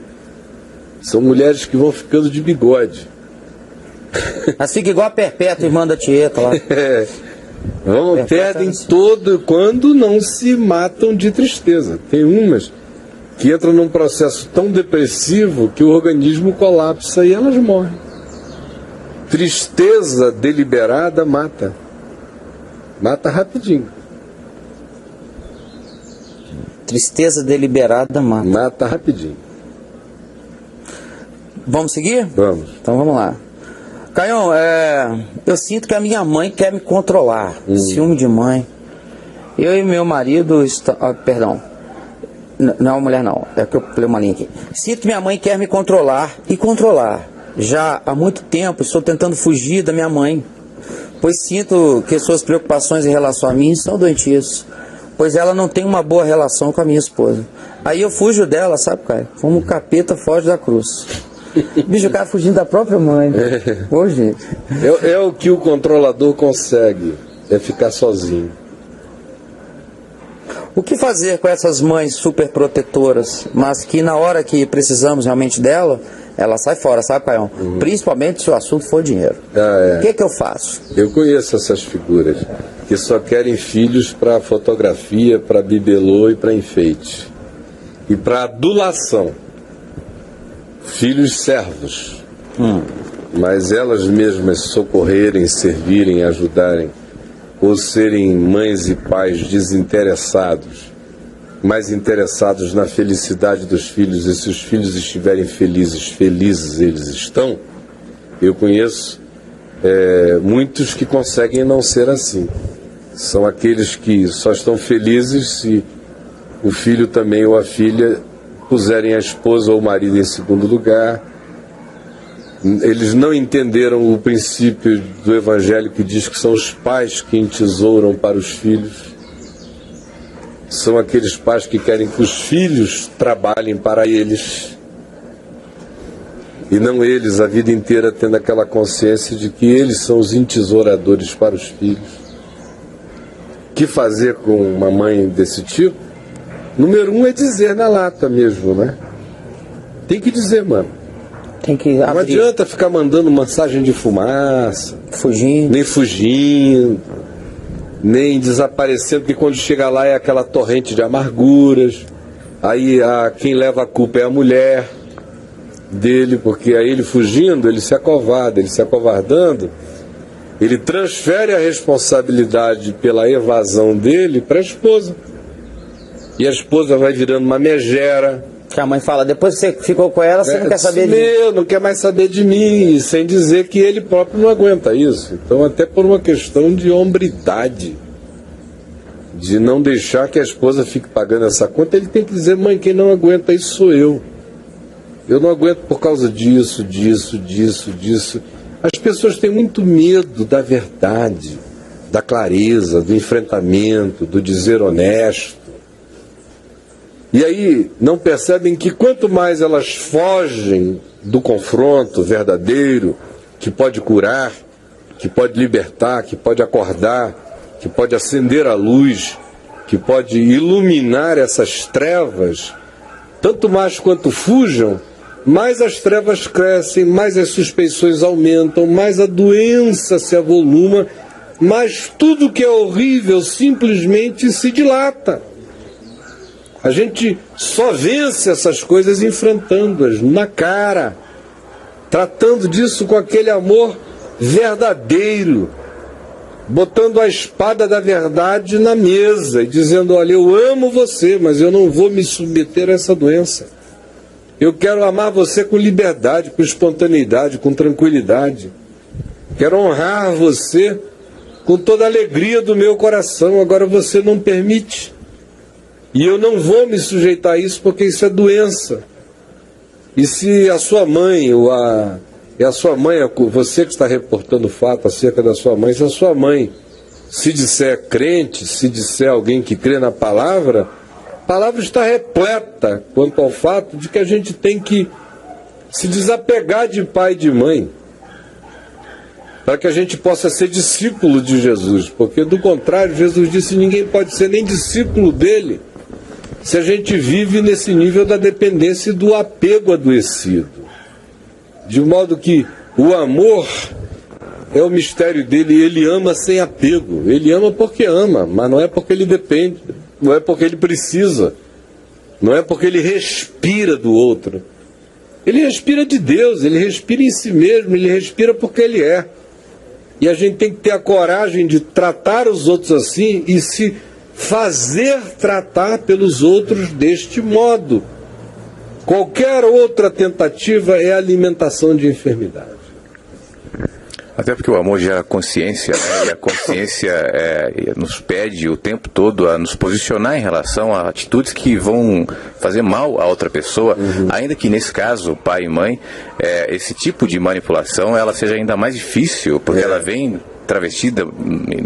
São mulheres que vão ficando de bigode. Mas fica igual a Perpétua, irmã da Tieta lá. Perdem todo quando não se matam de tristeza. Tem umas que entram num processo tão depressivo que o organismo colapsa e elas morrem. Tristeza deliberada mata. Mata rapidinho. Tristeza deliberada mata. Mata rapidinho. Vamos seguir? Vamos. Então vamos lá. Caião, eu sinto que a minha mãe quer me controlar. Ciúme de mãe. Eu e meu marido... perdão. Não, mulher não. É que eu pulei uma linha aqui. Sinto que minha mãe quer me controlar e controlar. Já há muito tempo estou tentando fugir da minha mãe, pois sinto que suas preocupações em relação a mim são doentias, pois ela não tem uma boa relação com a minha esposa. Aí eu fujo dela, sabe, cara? Como o capeta foge da cruz. Bicho, o cara fugindo da própria mãe. Ô, gente. É o que o controlador consegue, é ficar sozinho. O que fazer com essas mães super protetoras, mas que na hora que precisamos realmente dela, ela sai fora, sabe, Paião? Principalmente se o assunto for dinheiro. O que eu faço? Eu conheço essas figuras que só querem filhos para fotografia, para bibelô e para enfeite. E para adulação. Filhos servos. Mas elas mesmas socorrerem, servirem, ajudarem, ou serem mães e pais desinteressados, mais interessados na felicidade dos filhos, e se os filhos estiverem felizes, felizes eles estão. Eu conheço muitos que conseguem não ser assim. São aqueles que só estão felizes se o filho também ou a filha puserem a esposa ou o marido em segundo lugar. Eles não entenderam o princípio do Evangelho que diz que são os pais que entesouram para os filhos. São aqueles pais que querem que os filhos trabalhem para eles e não eles a vida inteira tendo aquela consciência de que eles são os entesouradores para os filhos. O que fazer com uma mãe desse tipo? Número 1 é dizer na lata mesmo, né? Tem que dizer, mano. Tem que abrir. Não adianta ficar mandando mensagem de fumaça, Fugindo. nem fugindo, nem desaparecendo, porque quando chega lá é aquela torrente de amarguras. Aí quem leva a culpa é a mulher dele, porque aí ele fugindo, ele se acovarda, ele se acovardando, ele transfere a responsabilidade pela evasão dele para a esposa. E a esposa vai virando uma megera. Que a mãe fala, depois que você ficou com ela, você não quer saber de mim. Não quer mais saber de mim, sem dizer que ele próprio não aguenta isso. Então, até por uma questão de hombridade, de não deixar que a esposa fique pagando essa conta, ele tem que dizer, mãe, quem não aguenta isso sou eu. Eu não aguento por causa disso. As pessoas têm muito medo da verdade, da clareza, do enfrentamento, do dizer honesto. E aí não percebem que quanto mais elas fogem do confronto verdadeiro, que pode curar, que pode libertar, que pode acordar, que pode acender a luz, que pode iluminar essas trevas, tanto mais quanto fujam, mais as trevas crescem, mais as suspeições aumentam, mais a doença se avoluma, mais tudo que é horrível simplesmente se dilata. A gente só vence essas coisas enfrentando-as na cara, tratando disso com aquele amor verdadeiro, botando a espada da verdade na mesa e dizendo, olha, eu amo você, mas eu não vou me submeter a essa doença. Eu quero amar você com liberdade, com espontaneidade, com tranquilidade. Quero honrar você com toda a alegria do meu coração. Agora você não permite. E eu não vou me sujeitar a isso porque isso é doença. E se a sua mãe, você que está reportando o fato acerca da sua mãe, se a sua mãe se disser crente, se disser alguém que crê na palavra, a palavra está repleta quanto ao fato de que a gente tem que se desapegar de pai e de mãe, para que a gente possa ser discípulo de Jesus, porque do contrário, Jesus disse, ninguém pode ser nem discípulo dele, se a gente vive nesse nível da dependência e do apego adoecido. De modo que o amor é o mistério dele, ele ama sem apego. Ele ama porque ama, mas não é porque ele depende, não é porque ele precisa, não é porque ele respira do outro. Ele respira de Deus, ele respira em si mesmo, ele respira porque ele é. E a gente tem que ter a coragem de tratar os outros assim e se fazer tratar pelos outros deste modo. Qualquer outra tentativa é alimentação de enfermidade. Até porque o amor gera consciência, né? E a consciência nos pede o tempo todo a nos posicionar em relação a atitudes que vão fazer mal a outra pessoa, ainda que nesse caso, pai e mãe, esse tipo de manipulação ela seja ainda mais difícil, porque ela vem travestida,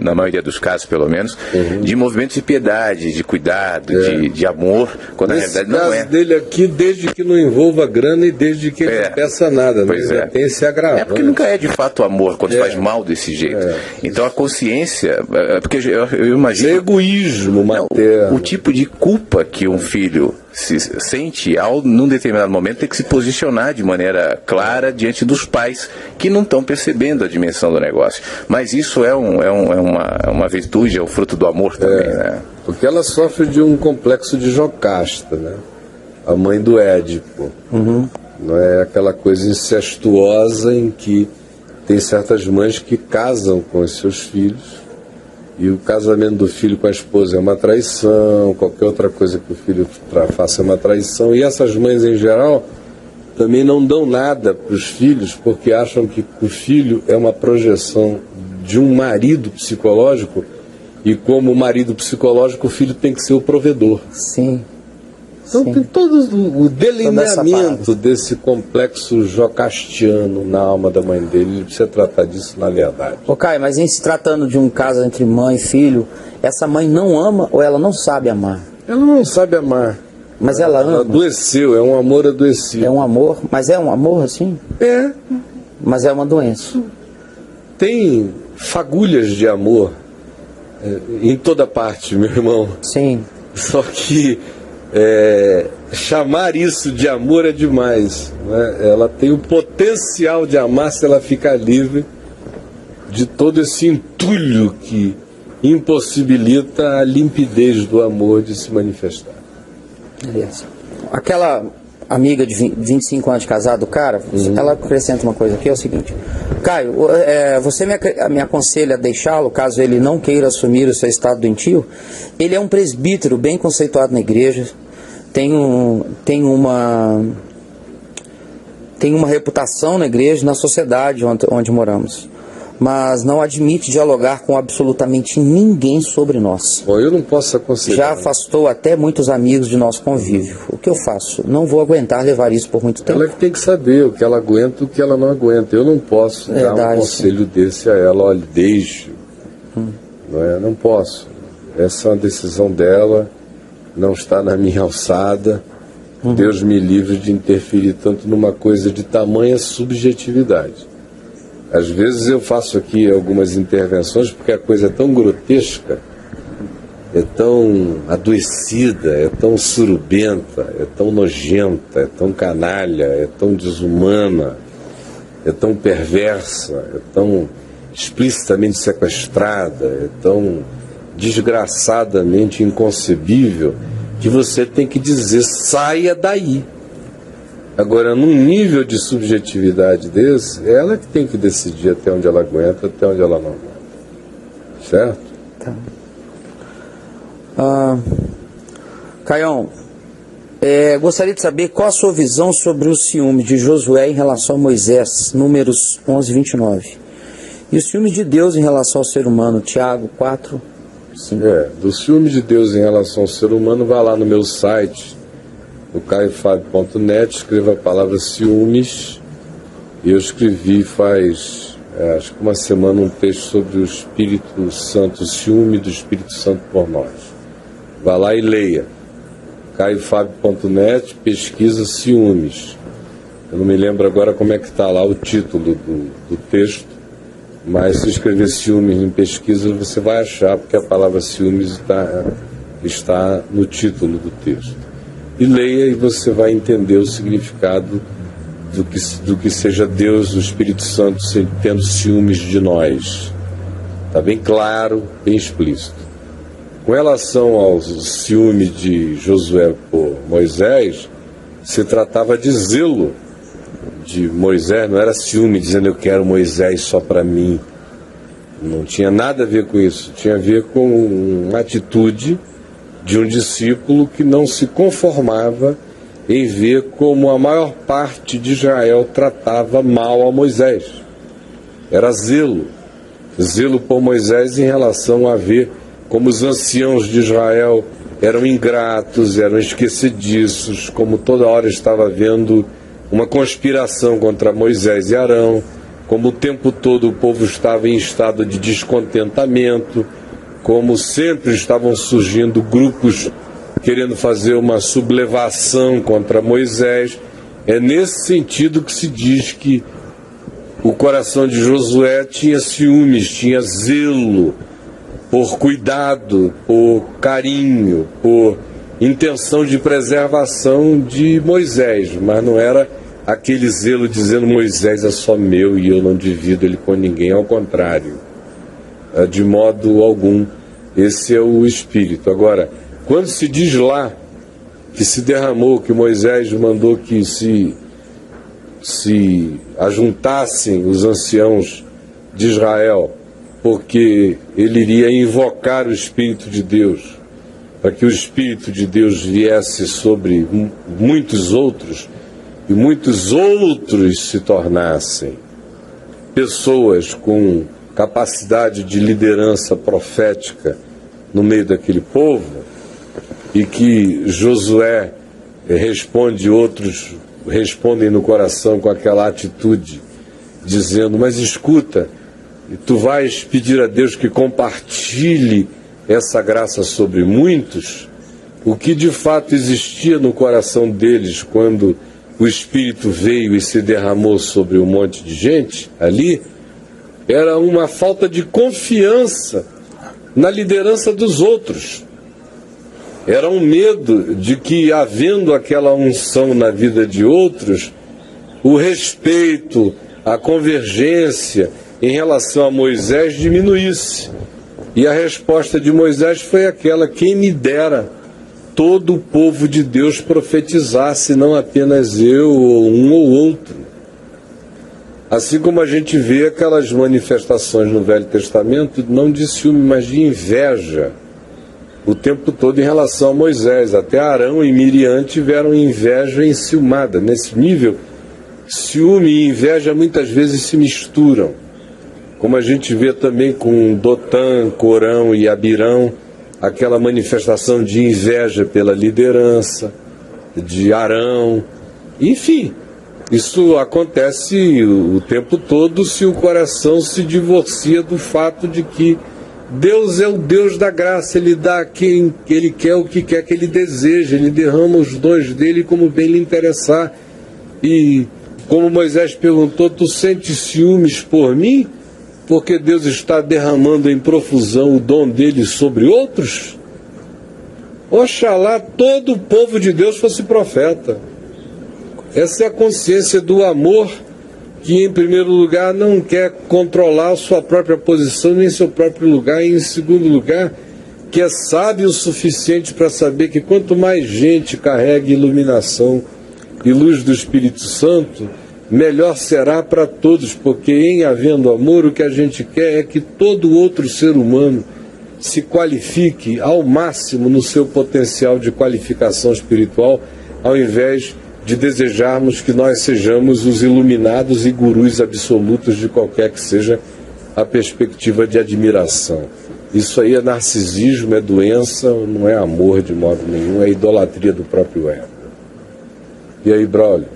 na maioria dos casos pelo menos, de movimentos de piedade, de cuidado, de amor, quando nesse na realidade não é. dele aqui, desde que não envolva grana e desde que ele não peça nada, pois né? Tem esse agravante. É porque nunca é de fato amor quando faz mal desse jeito. Então a consciência, porque eu imagino... É egoísmo materno. O tipo de culpa que um filho se sente ao, num determinado momento, ter que se posicionar de maneira clara diante dos pais que não estão percebendo a dimensão do negócio. Mas isso é uma virtude, é o fruto do amor também, né? Porque ela sofre de um complexo de Jocasta, né? A mãe do Édipo. Não é aquela coisa incestuosa em que tem certas mães que casam com os seus filhos e o casamento do filho com a esposa é uma traição, qualquer outra coisa que o filho faça é uma traição. E essas mães, em geral, também não dão nada para os filhos porque acham que o filho é uma projeção de um marido psicológico e como marido psicológico o filho tem que ser o provedor. Sim. Então tem todo o delineamento desse complexo jocastiano na alma da mãe dele. Ele precisa tratar disso na verdade. Ô Caio, mas em se tratando de um caso entre mãe e filho, essa mãe não ama ou ela não sabe amar? Ela não sabe amar. Mas ela ama? Ela adoeceu, é um amor adoecido. É um amor, mas é um amor assim? É. Mas é uma doença. Tem fagulhas de amor em toda parte, meu irmão. Sim. Só que chamar isso de amor é demais, né? Ela tem o potencial de amar se ela ficar livre de todo esse entulho que impossibilita a limpidez do amor de se manifestar. Beleza. Aquela amiga de 25 anos de casado, cara, ela acrescenta uma coisa aqui, é o seguinte: Caio, você me aconselha a deixá-lo caso ele não queira assumir o seu estado doentio? Ele é um presbítero bem conceituado na igreja, tem uma reputação na igreja e na sociedade onde moramos, mas não admite dialogar com absolutamente ninguém sobre nós. Bom, eu não posso aconselhar. Já afastou até muitos amigos de nosso convívio. O que eu faço? Não vou aguentar levar isso por muito tempo. Ela que tem que saber o que ela aguenta e o que ela não aguenta. Eu não posso dar um conselho desse a ela. Olha, deixe. Não posso. Essa é uma decisão dela. Não está na minha alçada. Deus me livre de interferir tanto numa coisa de tamanha subjetividade. Às vezes eu faço aqui algumas intervenções porque a coisa é tão grotesca, é tão adoecida, é tão surubenta, é tão nojenta, é tão canalha, é tão desumana, é tão perversa, é tão explicitamente sequestrada, é tão desgraçadamente inconcebível que você tem que dizer: saia daí. Agora, num nível de subjetividade desse, é ela que tem que decidir até onde ela aguenta, até onde ela não aguenta. Certo? Tá. Caião, gostaria de saber qual a sua visão sobre o ciúme de Josué em relação a Moisés, Números 11, 29. E os ciúmes de Deus em relação ao ser humano, Tiago 4, 5. Do ciúme de Deus em relação ao ser humano, vá lá no meu site, no caiofabio.net, escreva a palavra ciúmes, e eu escrevi faz acho que uma semana um texto sobre o Espírito Santo, o ciúme do Espírito Santo por nós. Vá lá e leia. caiofabio.net, pesquisa ciúmes. Eu não me lembro agora como é que está lá o título do texto, mas se escrever ciúmes em pesquisa você vai achar, porque a palavra ciúmes está no título do texto. E leia e você vai entender o significado do que seja Deus, o Espírito Santo, tendo ciúmes de nós. Está bem claro, bem explícito. Com relação ao ciúme de Josué por Moisés, se tratava de zelo de Moisés, não era ciúme dizendo eu quero Moisés só para mim. Não tinha nada a ver com isso. Tinha a ver com uma atitude de um discípulo que não se conformava em ver como a maior parte de Israel tratava mal a Moisés. Era zelo por Moisés em relação a ver como os anciãos de Israel eram ingratos, eram esquecidiços, como toda hora estava havendo uma conspiração contra Moisés e Arão, como o tempo todo o povo estava em estado de descontentamento, como sempre estavam surgindo grupos querendo fazer uma sublevação contra Moisés. É nesse sentido que se diz que o coração de Josué tinha ciúmes, tinha zelo, por cuidado, por carinho, por intenção de preservação de Moisés, mas não era aquele zelo dizendo Moisés é só meu e eu não divido ele com ninguém, ao contrário, de modo algum. Esse é o espírito. Agora, quando se diz lá que se derramou, que Moisés mandou que se ajuntassem os anciãos de Israel, porque ele iria invocar o Espírito de Deus, para que o Espírito de Deus viesse sobre muitos outros, e muitos outros se tornassem pessoas com capacidade de liderança profética no meio daquele povo, e que Josué responde, outros respondem no coração com aquela atitude, dizendo, mas escuta, tu vais pedir a Deus que compartilhe essa graça sobre muitos? O que de fato existia no coração deles quando o Espírito veio e se derramou sobre um monte de gente ali, era uma falta de confiança na liderança dos outros. Era um medo de que, havendo aquela unção na vida de outros, o respeito, a convergência em relação a Moisés diminuísse. E a resposta de Moisés foi aquela: quem me dera todo o povo de Deus profetizasse, não apenas eu ou um ou outro. Assim como a gente vê aquelas manifestações no Velho Testamento, não de ciúme, mas de inveja, o tempo todo em relação a Moisés. Até Arão e Miriam tiveram inveja enciumada. Nesse nível, ciúme e inveja muitas vezes se misturam, como a gente vê também com Dotã, Corão e Abirão, aquela manifestação de inveja pela liderança de Arão. Enfim, isso acontece o tempo todo se o coração se divorcia do fato de que Deus é o Deus da graça, Ele dá a quem Ele quer o que quer que Ele deseja, Ele derrama os dons dEle como bem lhe interessar. E como Moisés perguntou, tu sentes ciúmes por mim? Porque Deus está derramando em profusão o dom dEle sobre outros? Oxalá todo o povo de Deus fosse profeta. Essa é a consciência do amor que, em primeiro lugar, não quer controlar a sua própria posição nem seu próprio lugar, e, em segundo lugar, que é sábio o suficiente para saber que quanto mais gente carregue iluminação e luz do Espírito Santo, melhor será para todos, porque em havendo amor, o que a gente quer é que todo outro ser humano se qualifique ao máximo no seu potencial de qualificação espiritual, ao invés de desejarmos que nós sejamos os iluminados e gurus absolutos de qualquer que seja a perspectiva de admiração. Isso aí é narcisismo, é doença, não é amor de modo nenhum, é idolatria do próprio ego. E aí, Braulio?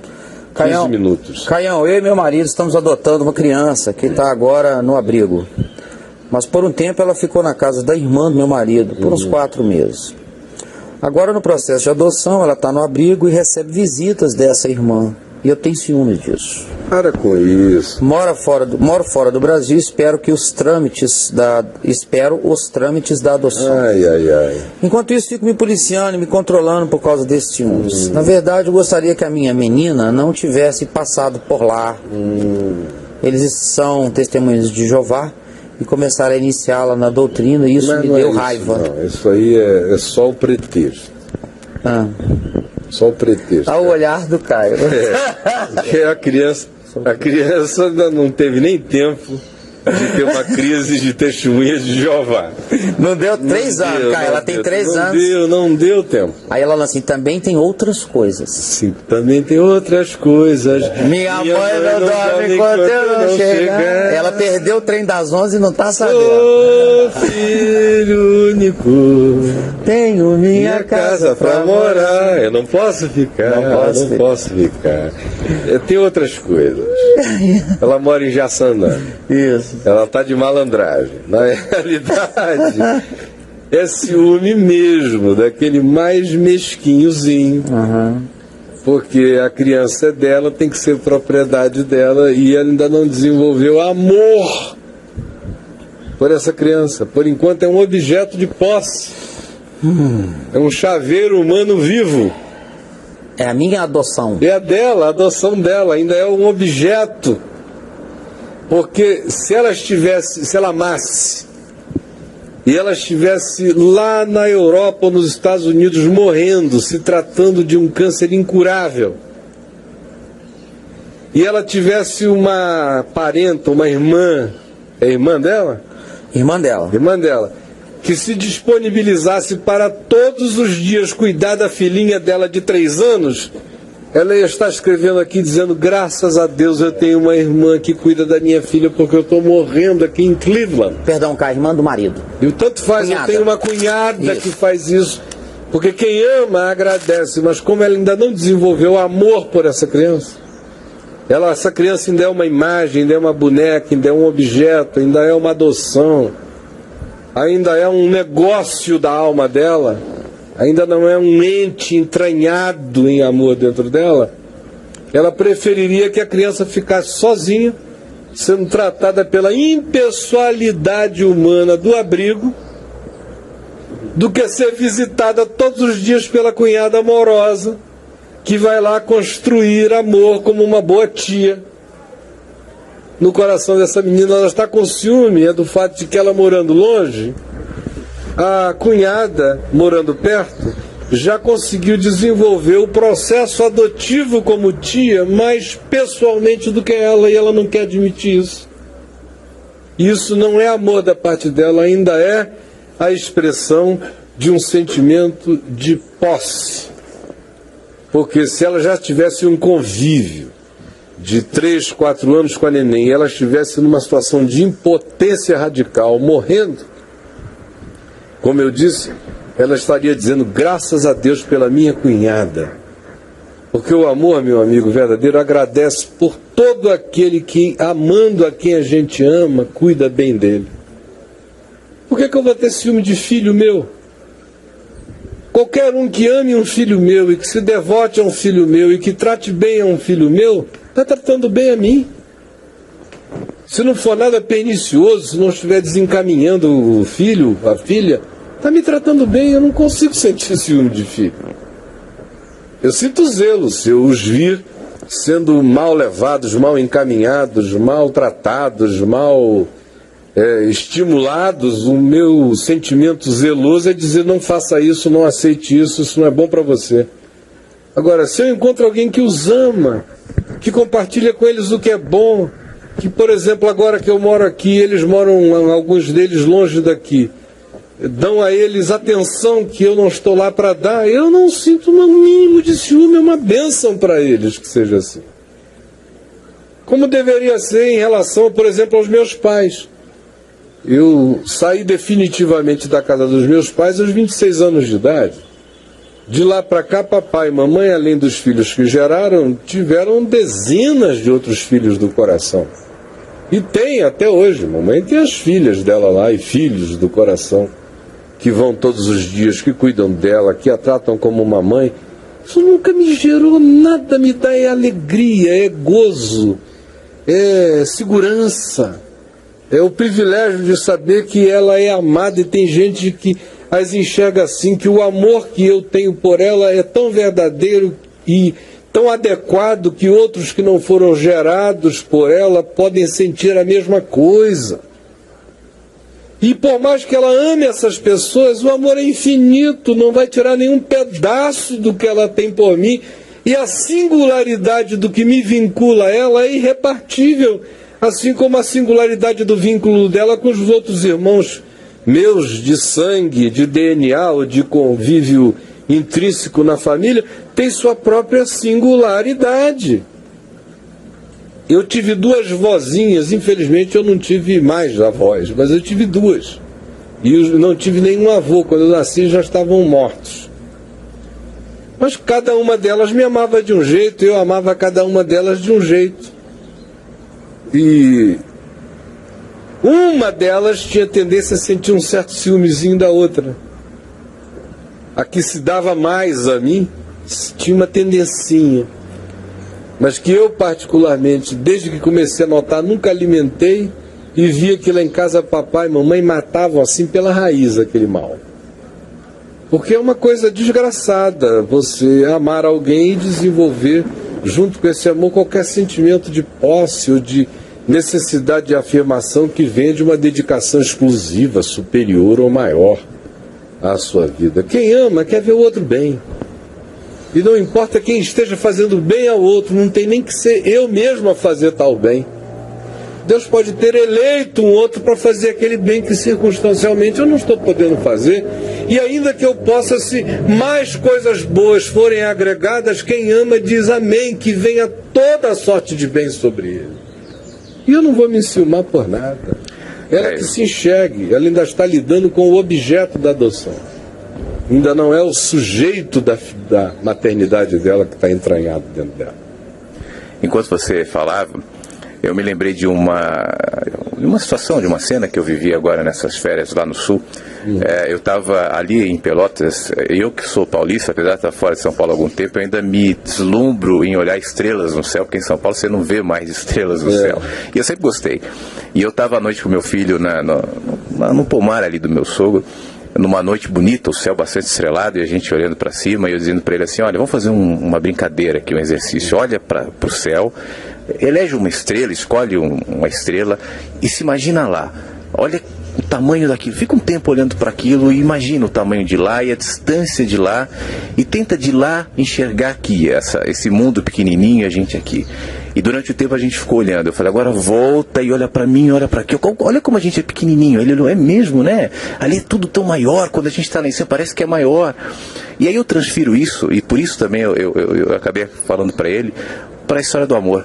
15 minutos. Caião, eu e meu marido estamos adotando uma criança que está agora no abrigo. Mas por um tempo ela ficou na casa da irmã do meu marido, por uns 4 meses. Agora, no processo de adoção, ela está no abrigo e recebe visitas dessa irmã. E eu tenho ciúmes disso. Para com isso. Moro fora do Brasil, espero os trâmites da adoção. Ai, ai, ai. Enquanto isso, fico me policiando e me controlando por causa desses ciúmes. Na verdade, eu gostaria que a minha menina não tivesse passado por lá. Eles são testemunhas de Jeová e começaram a iniciá-la na doutrina, e isso me deu raiva. Não, isso aí é só o pretexto. Só o pretexto. Ao olhar do Caio. Porque a criança ainda não teve nem tempo de ter uma crise de testemunhas de Jeová. Não deu 3 anos, Caio, ela tem 3 anos. Não deu tempo. Aí ela fala assim, também tem outras coisas. Sim, também tem outras coisas. Minha mãe não dorme enquanto eu não chegar. Ela perdeu o trem das 11 e não tá sabendo. Sou filho único tenho minha casa pra morar. Eu não posso ficar, não posso ficar. Tem outras coisas. Ela mora em Jaçanã. Isso. Ela tá de malandragem. Na realidade, é ciúme mesmo, daquele mais mesquinhozinho. Porque a criança é dela, tem que ser propriedade dela, e ela ainda não desenvolveu amor por essa criança. Por enquanto é um objeto de posse. É um chaveiro humano vivo. É a minha adoção. É a dela, a adoção dela, ainda é um objeto. Porque se ela amasse, e ela estivesse lá na Europa ou nos Estados Unidos morrendo, se tratando de um câncer incurável, e ela tivesse uma parenta, uma irmã, é irmã dela? Irmã dela. Irmã dela, que se disponibilizasse para todos os dias cuidar da filhinha dela de 3 anos, ela ia estar escrevendo aqui dizendo: graças a Deus eu tenho uma irmã que cuida da minha filha, porque eu estou morrendo aqui em Cleveland. Perdão, cara, irmã do marido. E o tanto faz, cunhada. Eu tenho uma cunhada que faz isso, porque quem ama agradece, mas como ela ainda não desenvolveu amor por essa criança, essa criança ainda é uma imagem, ainda é uma boneca, ainda é um objeto, ainda é uma adoção, ainda é um negócio da alma dela, ainda não é um ente entranhado em amor dentro dela. Ela preferiria que a criança ficasse sozinha, sendo tratada pela impessoalidade humana do abrigo, do que ser visitada todos os dias pela cunhada amorosa, que vai lá construir amor como uma boa tia. No coração dessa menina, ela está com ciúme, é do fato de que ela morando longe, a cunhada morando perto, já conseguiu desenvolver o processo adotivo como tia mais pessoalmente do que ela, e ela não quer admitir isso. Isso não é amor da parte dela, ainda é a expressão de um sentimento de posse. Porque se ela já tivesse um convívio de 3, 4 anos com a neném, e ela estivesse numa situação de impotência radical, morrendo, como eu disse, ela estaria dizendo: graças a Deus pela minha cunhada. Porque o amor, meu amigo verdadeiro, agradece por todo aquele que, amando a quem a gente ama, cuida bem dele. Por que eu vou ter ciúme de filho meu? Qualquer um que ame um filho meu e que se devote a um filho meu e que trate bem a um filho meu, está tratando bem a mim. Se não for nada pernicioso, se não estiver desencaminhando o filho, a filha, está me tratando bem. Eu não consigo sentir ciúme de filho. Eu sinto zelo se eu os vir sendo mal levados, mal encaminhados, mal tratados, mal estimulados. O meu sentimento zeloso é dizer: não faça isso, não aceite isso, isso não é bom para você. Agora, se eu encontro alguém que os ama, que compartilha com eles o que é bom, que, por exemplo, agora que eu moro aqui, eles moram, alguns deles, longe daqui, dão a eles atenção que eu não estou lá para dar, eu não sinto um mínimo de ciúme, é uma bênção para eles que seja assim. Como deveria ser em relação, por exemplo, aos meus pais. Eu saí definitivamente da casa dos meus pais aos 26 anos de idade. De lá para cá, papai e mamãe, além dos filhos que geraram, tiveram dezenas de outros filhos do coração. E tem até hoje. Mamãe tem as filhas dela lá e filhos do coração, que vão todos os dias, que cuidam dela, que a tratam como uma mãe. Isso nunca me gerou nada, me dá alegria, é gozo, é segurança. É o privilégio de saber que ela é amada, e tem gente que as enxerga assim, que o amor que eu tenho por ela é tão verdadeiro e tão adequado que outros que não foram gerados por ela podem sentir a mesma coisa. E por mais que ela ame essas pessoas, o amor é infinito, não vai tirar nenhum pedaço do que ela tem por mim, e a singularidade do que me vincula a ela é irrepartível, assim como a singularidade do vínculo dela com os outros irmãos meus de sangue, de DNA ou de convívio intrínseco na família, tem sua própria singularidade. Eu tive 2 vozinhas, infelizmente eu não tive mais avós, mas eu tive 2. E eu não tive nenhum avô. Quando eu nasci já estavam mortos. Mas cada uma delas me amava de um jeito, eu amava cada uma delas de um jeito. E uma delas tinha tendência a sentir um certo ciúmezinho da outra. A que se dava mais a mim tinha uma tendencinha. Mas que eu particularmente, desde que comecei a notar, nunca alimentei, e via que lá em casa papai e mamãe matavam assim pela raiz aquele mal. Porque é uma coisa desgraçada você amar alguém e desenvolver, junto com esse amor, qualquer sentimento de posse ou de necessidade de afirmação que vem de uma dedicação exclusiva, superior ou maior à sua vida. Quem ama quer ver o outro bem. E não importa quem esteja fazendo bem ao outro, não tem nem que ser eu mesmo a fazer tal bem. Deus pode ter eleito um outro para fazer aquele bem que circunstancialmente eu não estou podendo fazer. E ainda que eu possa, se mais coisas boas forem agregadas, quem ama diz amém, que venha toda a sorte de bem sobre ele. E eu não vou me enciumar por nada. Ela que se enxergue, ela ainda está lidando com o objeto da adoção. Ainda não é o sujeito da maternidade dela que está entranhado dentro dela. Enquanto você falava, eu me lembrei de uma situação, de uma cena que eu vivi agora nessas férias lá no Sul. Eu estava ali em Pelotas, eu que sou paulista, apesar de estar fora de São Paulo há algum tempo, eu ainda me deslumbro em olhar estrelas no céu, porque em São Paulo você não vê mais estrelas no céu. E eu sempre gostei. E eu estava à noite com meu filho no pomar ali do meu sogro, numa noite bonita, o céu bastante estrelado, e a gente olhando para cima, e eu dizendo para ele assim, olha, vamos fazer uma brincadeira aqui, um exercício, olha para o céu, elege uma estrela, escolhe uma estrela, e se imagina lá, olha o tamanho daquilo, fica um tempo olhando para aquilo, e imagina o tamanho de lá, e a distância de lá, e tenta de lá enxergar aqui, esse mundo pequenininho, a gente aqui. E durante o tempo a gente ficou olhando. Eu falei, agora volta e olha para mim, olha para aqui. Olha como a gente é pequenininho. Ele olhou, é mesmo, né? Ali é tudo tão maior. Quando a gente está lá em cima, parece que é maior. E aí eu transfiro isso, e por isso também eu acabei falando para ele, para a história do amor.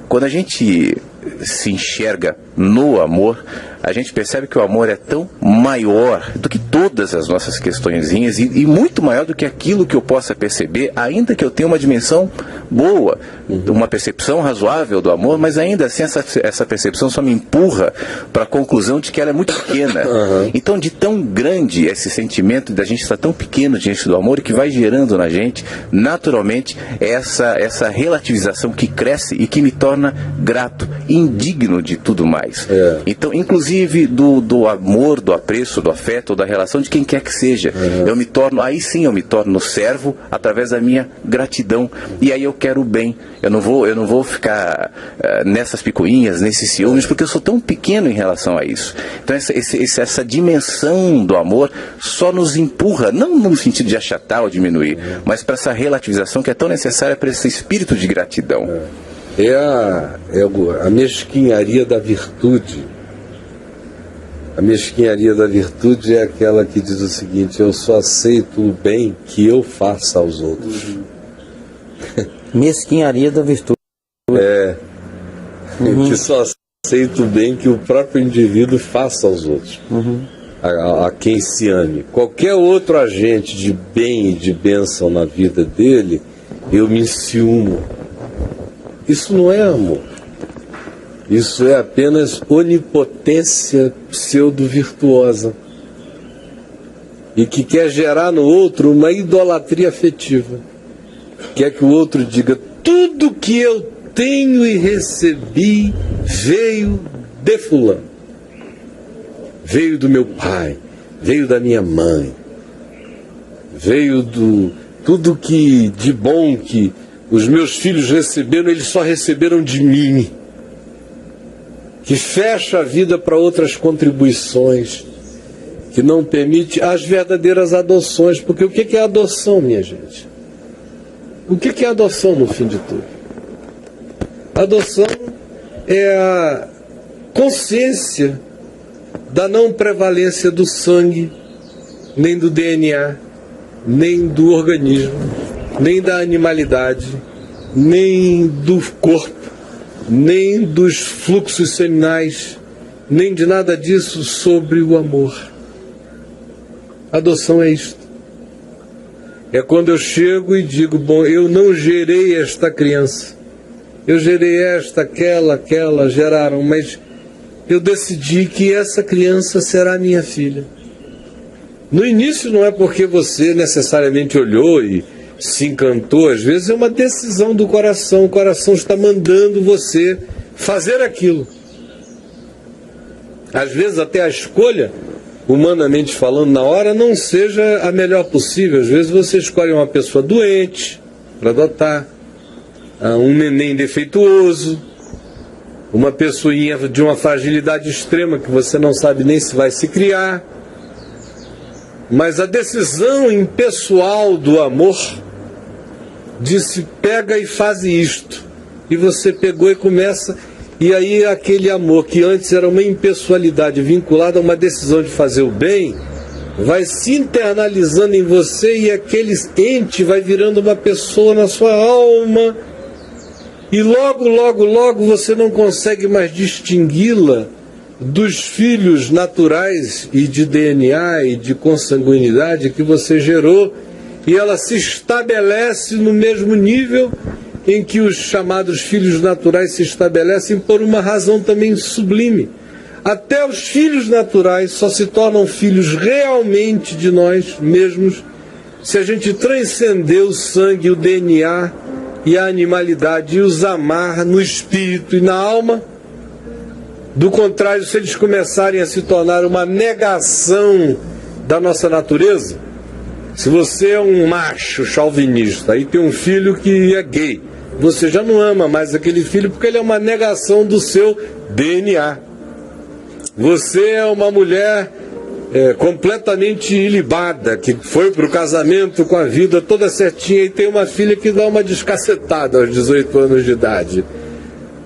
Quando a gente se enxerga no amor, a gente percebe que o amor é tão maior do que todas as nossas questõezinhas e muito maior do que aquilo que eu possa perceber, ainda que eu tenha uma dimensão boa, uma percepção razoável do amor, mas ainda assim essa percepção só me empurra para a conclusão de que ela é muito pequena. Então, de tão grande esse sentimento da gente estar tão pequeno diante do amor, que vai gerando na gente, naturalmente, essa relativização que cresce e que me torna grato, indigno de tudo mais. Então, inclusive do amor, do apreço, do afeto, da relação de quem quer que seja, aí sim eu me torno servo através da minha gratidão, e aí eu quero o bem. Eu não vou ficar nessas picuinhas, nesses ciúmes, porque eu sou tão pequeno em relação a isso. Então essa dimensão do amor só nos empurra, não no sentido de achatar ou diminuir, mas para essa relativização que é tão necessária para esse espírito de gratidão. É a mesquinharia da virtude. A mesquinharia da virtude é aquela que diz o seguinte: eu só aceito o bem que eu faça aos outros. Mesquinharia da virtude. Que só aceito o bem que o próprio indivíduo faça aos outros. A quem se ame. Qualquer outro agente de bem e de bênção na vida dele, eu me enciumo. Isso não é amor. Isso é apenas onipotência pseudo-virtuosa. E que quer gerar no outro uma idolatria afetiva. Quer que o outro diga, tudo que eu tenho e recebi veio de fulano. Veio do meu pai, veio da minha mãe. Veio tudo que de bom que os meus filhos receberam, eles só receberam de mim. Que fecha a vida para outras contribuições, que não permite as verdadeiras adoções. Porque o que é adoção, minha gente? O que é adoção no fim de tudo? Adoção é a consciência da não prevalência do sangue, nem do DNA, nem do organismo, nem da animalidade, nem do corpo, nem dos fluxos seminais, nem de nada disso sobre o amor. Adoção é isto. É quando eu chego e digo, bom, eu não gerei esta criança. Eu gerei esta, aquela, geraram, mas eu decidi que essa criança será minha filha. No início não é porque você necessariamente olhou e se encantou, às vezes é uma decisão do coração, o coração está mandando você fazer aquilo. Às vezes até a escolha, humanamente falando, na hora não seja a melhor possível. Às vezes você escolhe uma pessoa doente para adotar, um neném defeituoso, uma pessoinha de uma fragilidade extrema que você não sabe nem se vai se criar. Mas a decisão impessoal do amor disse, pega e faz isto. E você pegou e começa, e aí aquele amor que antes era uma impessoalidade vinculada a uma decisão de fazer o bem, vai se internalizando em você e aquele ente vai virando uma pessoa na sua alma. E logo você não consegue mais distingui-la dos filhos naturais e de DNA e de consanguinidade que você gerou, e ela se estabelece no mesmo nível em que os chamados filhos naturais se estabelecem por uma razão também sublime. Até os filhos naturais só se tornam filhos realmente de nós mesmos se a gente transcender o sangue, o DNA e a animalidade e os amar no espírito e na alma. Do contrário, se eles começarem a se tornar uma negação da nossa natureza, se você é um macho chauvinista e tem um filho que é gay, você já não ama mais aquele filho porque ele é uma negação do seu DNA. Você é uma mulher completamente ilibada, que foi para o casamento com a vida toda certinha e tem uma filha que dá uma descacetada aos 18 anos de idade.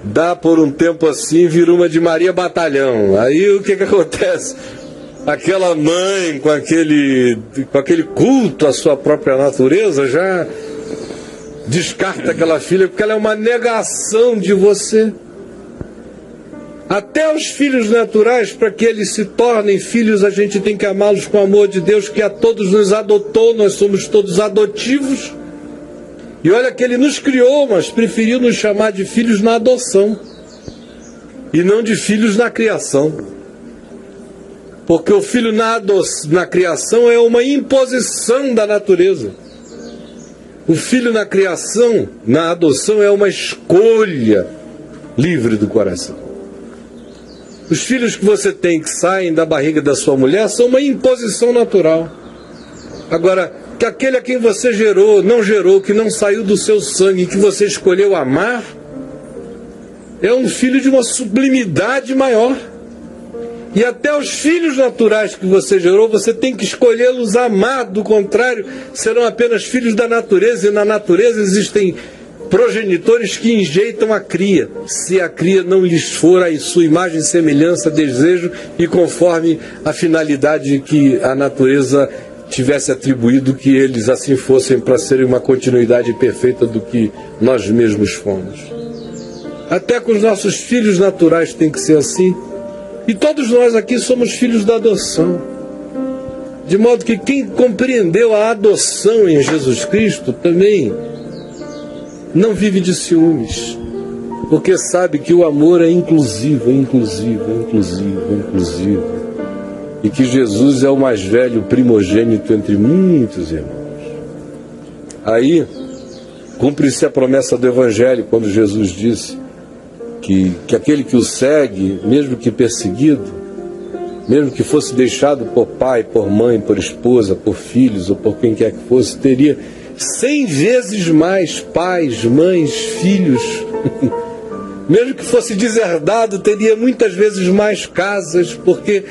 Dá por um tempo assim, vira uma de Maria Batalhão. Aí o que acontece? Aquela mãe com aquele culto à sua própria natureza já descarta aquela filha porque ela é uma negação de você. Até os filhos naturais, para que eles se tornem filhos, a gente tem que amá-los com o amor de Deus que a todos nos adotou, nós somos todos adotivos. E olha que ele nos criou, mas preferiu nos chamar de filhos na adoção e não de filhos na criação. Porque o filho na criação é uma imposição da natureza. O filho na criação, na adoção, é uma escolha livre do coração. Os filhos que você tem que saem da barriga da sua mulher são uma imposição natural. Agora, que aquele a quem você não gerou, que não saiu do seu sangue, que você escolheu amar, é um filho de uma sublimidade maior. E até os filhos naturais que você gerou, você tem que escolhê-los amar, do contrário, serão apenas filhos da natureza, e na natureza existem progenitores que enjeitam a cria, se a cria não lhes for a sua imagem, semelhança, desejo e conforme a finalidade que a natureza tivesse atribuído que eles assim fossem para serem uma continuidade perfeita do que nós mesmos fomos. Até com os nossos filhos naturais tem que ser assim. E todos nós aqui somos filhos da adoção. De modo que quem compreendeu a adoção em Jesus Cristo também não vive de ciúmes, porque sabe que o amor é inclusivo. E que Jesus é o mais velho primogênito entre muitos irmãos. Aí, cumpre-se a promessa do Evangelho, quando Jesus disse que aquele que o segue, mesmo que perseguido, mesmo que fosse deixado por pai, por mãe, por esposa, por filhos ou por quem quer que fosse, teria 100 vezes mais pais, mães, filhos. Mesmo que fosse deserdado, teria muitas vezes mais casas, porque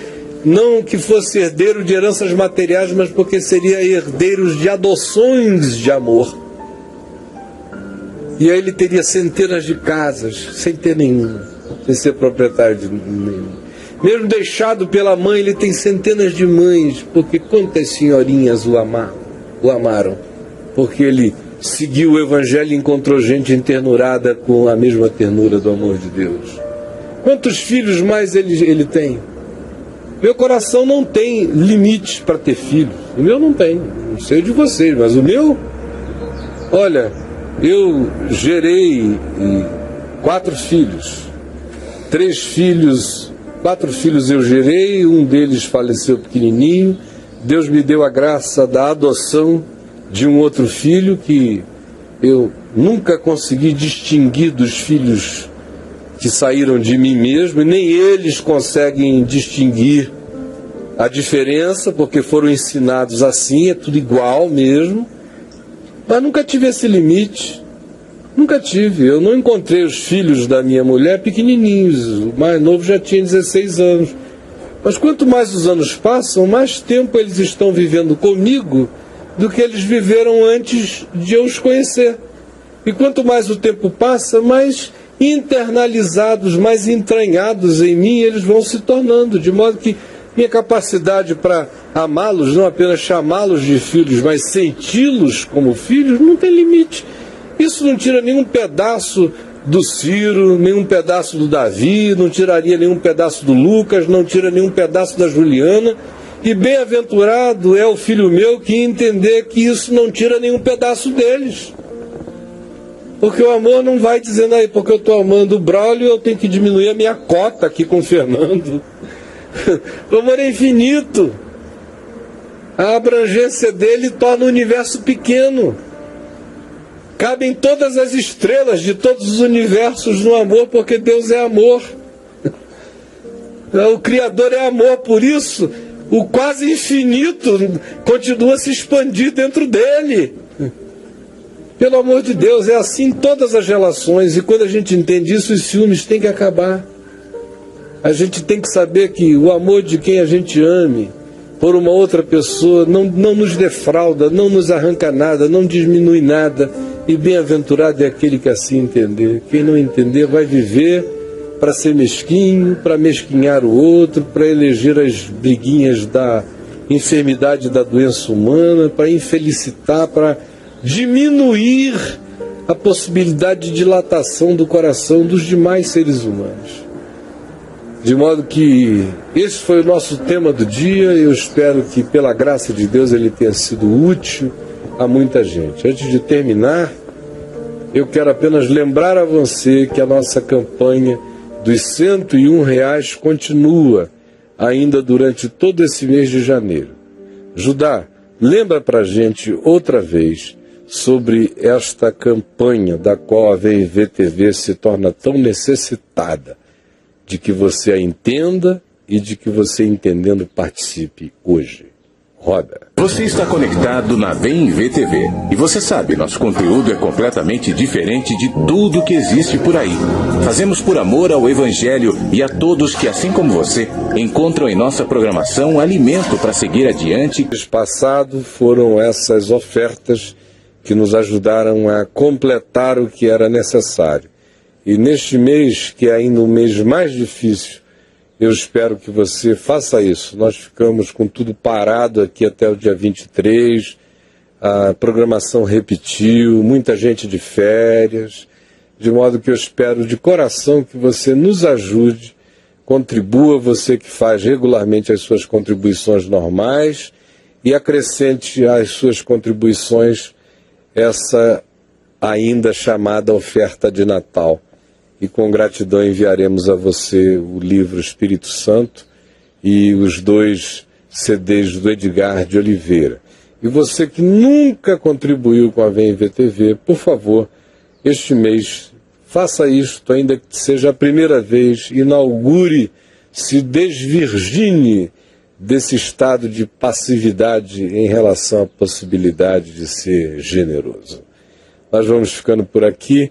não que fosse herdeiro de heranças materiais, mas porque seria herdeiro de adoções de amor. E aí ele teria centenas de casas, sem ter nenhuma, sem ser proprietário de nenhuma. Mesmo deixado pela mãe, ele tem centenas de mães, porque quantas senhorinhas o amaram, porque ele seguiu o Evangelho e encontrou gente enternurada com a mesma ternura do amor de Deus. Quantos filhos mais ele tem? Meu coração não tem limite para ter filhos. O meu não tem. Não sei de vocês, mas o meu... Olha, eu gerei 4 filhos. 3 filhos, 4 filhos eu gerei, um deles faleceu pequenininho. Deus me deu a graça da adoção de um outro filho que eu nunca consegui distinguir dos filhos que saíram de mim mesmo, e nem eles conseguem distinguir a diferença, porque foram ensinados assim, é tudo igual mesmo. Mas nunca tive esse limite, nunca tive. Eu não encontrei os filhos da minha mulher pequenininhos, o mais novo já tinha 16 anos. Mas quanto mais os anos passam, mais tempo eles estão vivendo comigo do que eles viveram antes de eu os conhecer. E quanto mais o tempo passa, mais internalizados, mais entranhados em mim eles vão se tornando, de modo que minha capacidade para amá-los, não apenas chamá-los de filhos, mas senti-los como filhos, não tem limite. Isso não tira nenhum pedaço do Ciro, nenhum pedaço do Davi, não tiraria nenhum pedaço do Lucas, não tira nenhum pedaço da Juliana. E bem-aventurado é o filho meu que entender que isso não tira nenhum pedaço deles. Porque o amor não vai dizendo aí, porque eu estou amando o Braulio, eu tenho que diminuir a minha cota aqui com o Fernando. O amor é infinito. A abrangência dele torna o universo pequeno. Cabem todas as estrelas de todos os universos no amor, porque Deus é amor. O Criador é amor, por isso o quase infinito continua a se expandir dentro dele. Pelo amor de Deus, é assim em todas as relações, e quando a gente entende isso, os ciúmes têm que acabar. A gente tem que saber que o amor de quem a gente ame por uma outra pessoa não nos defrauda, não nos arranca nada, não diminui nada, e bem-aventurado é aquele que assim entender. Quem não entender vai viver para ser mesquinho, para mesquinhar o outro, para eleger as briguinhas da enfermidade da doença humana, para infelicitar, para diminuir a possibilidade de dilatação do coração dos demais seres humanos. De modo que esse foi o nosso tema do dia. Eu espero que, pela graça de Deus, ele tenha sido útil a muita gente. Antes de terminar, eu quero apenas lembrar a você que a nossa campanha dos R$101 continua ainda durante todo esse mês de janeiro. Judá, lembra para a gente outra vez sobre esta campanha da qual a VMV-TV se torna tão necessitada, de que você a entenda e de que você, entendendo, participe hoje. Roda. Você está conectado na VMV-TV. E você sabe, nosso conteúdo é completamente diferente de tudo que existe por aí. Fazemos por amor ao Evangelho e a todos que, assim como você, encontram em nossa programação alimento para seguir adiante. No passado foram essas ofertas que nos ajudaram a completar o que era necessário. E neste mês, que é ainda um mês mais difícil, eu espero que você faça isso. Nós ficamos com tudo parado aqui até o dia 23, a programação repetiu, muita gente de férias, de modo que eu espero de coração que você nos ajude, contribua, você que faz regularmente as suas contribuições normais, e acrescente às suas contribuições essa ainda chamada oferta de Natal. E com gratidão enviaremos a você o livro Espírito Santo e os 2 CDs do Edgar de Oliveira. E você que nunca contribuiu com a VMV-TV, por favor, este mês, faça isto, ainda que seja a primeira vez, inaugure, se desvirgine desse estado de passividade em relação à possibilidade de ser generoso. Nós vamos ficando por aqui.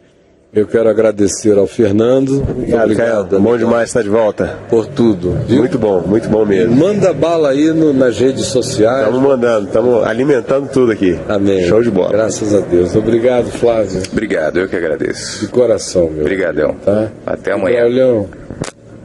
Eu quero agradecer ao Fernando. Obrigado. Bom demais estar de volta. Por tudo. Viu? Muito bom mesmo. Manda bala aí nas redes sociais. Estamos mandando, estamos alimentando tudo aqui. Amém. Show de bola. Graças a Deus. Obrigado, Flávio. Obrigado, eu que agradeço. De coração, meu. Obrigadão. Tá? Até amanhã. Braulhão,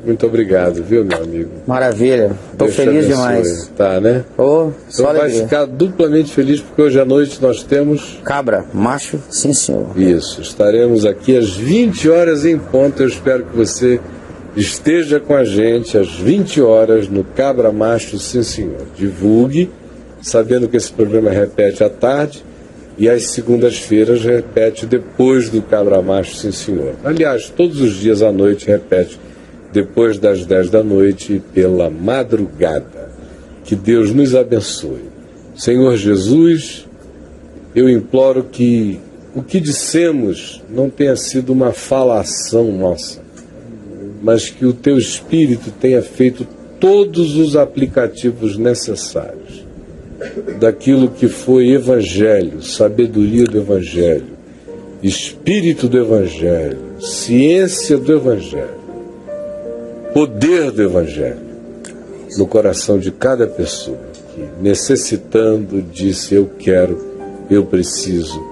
muito obrigado, viu, meu amigo? Maravilha. Estou Deus te feliz abençoe. demais. Tá, né? Oh, só Então vai alegria. ficar duplamente feliz, porque hoje à noite nós temos... Cabra, macho, sim senhor. Isso, estaremos aqui às 20 horas em ponto. Eu espero que você esteja com a gente às 20 horas no Cabra Macho, sim senhor. Divulgue, sabendo que esse programa repete à tarde e às segundas-feiras repete depois do Cabra Macho, sim senhor. Aliás, todos os dias à noite repete depois das 10 da noite e pela madrugada. Que Deus nos abençoe. Senhor Jesus, eu imploro que o que dissemos não tenha sido uma falação nossa, mas que o Teu Espírito tenha feito todos os aplicativos necessários daquilo que foi Evangelho, sabedoria do Evangelho, Espírito do Evangelho, ciência do Evangelho, poder do Evangelho no coração de cada pessoa que, necessitando, disse: eu quero, eu preciso,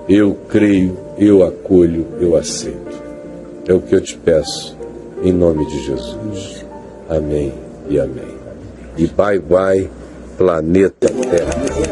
eu creio, eu acolho, eu aceito. É o que eu te peço, em nome de Jesus. Amém e amém. E bye bye, planeta Terra.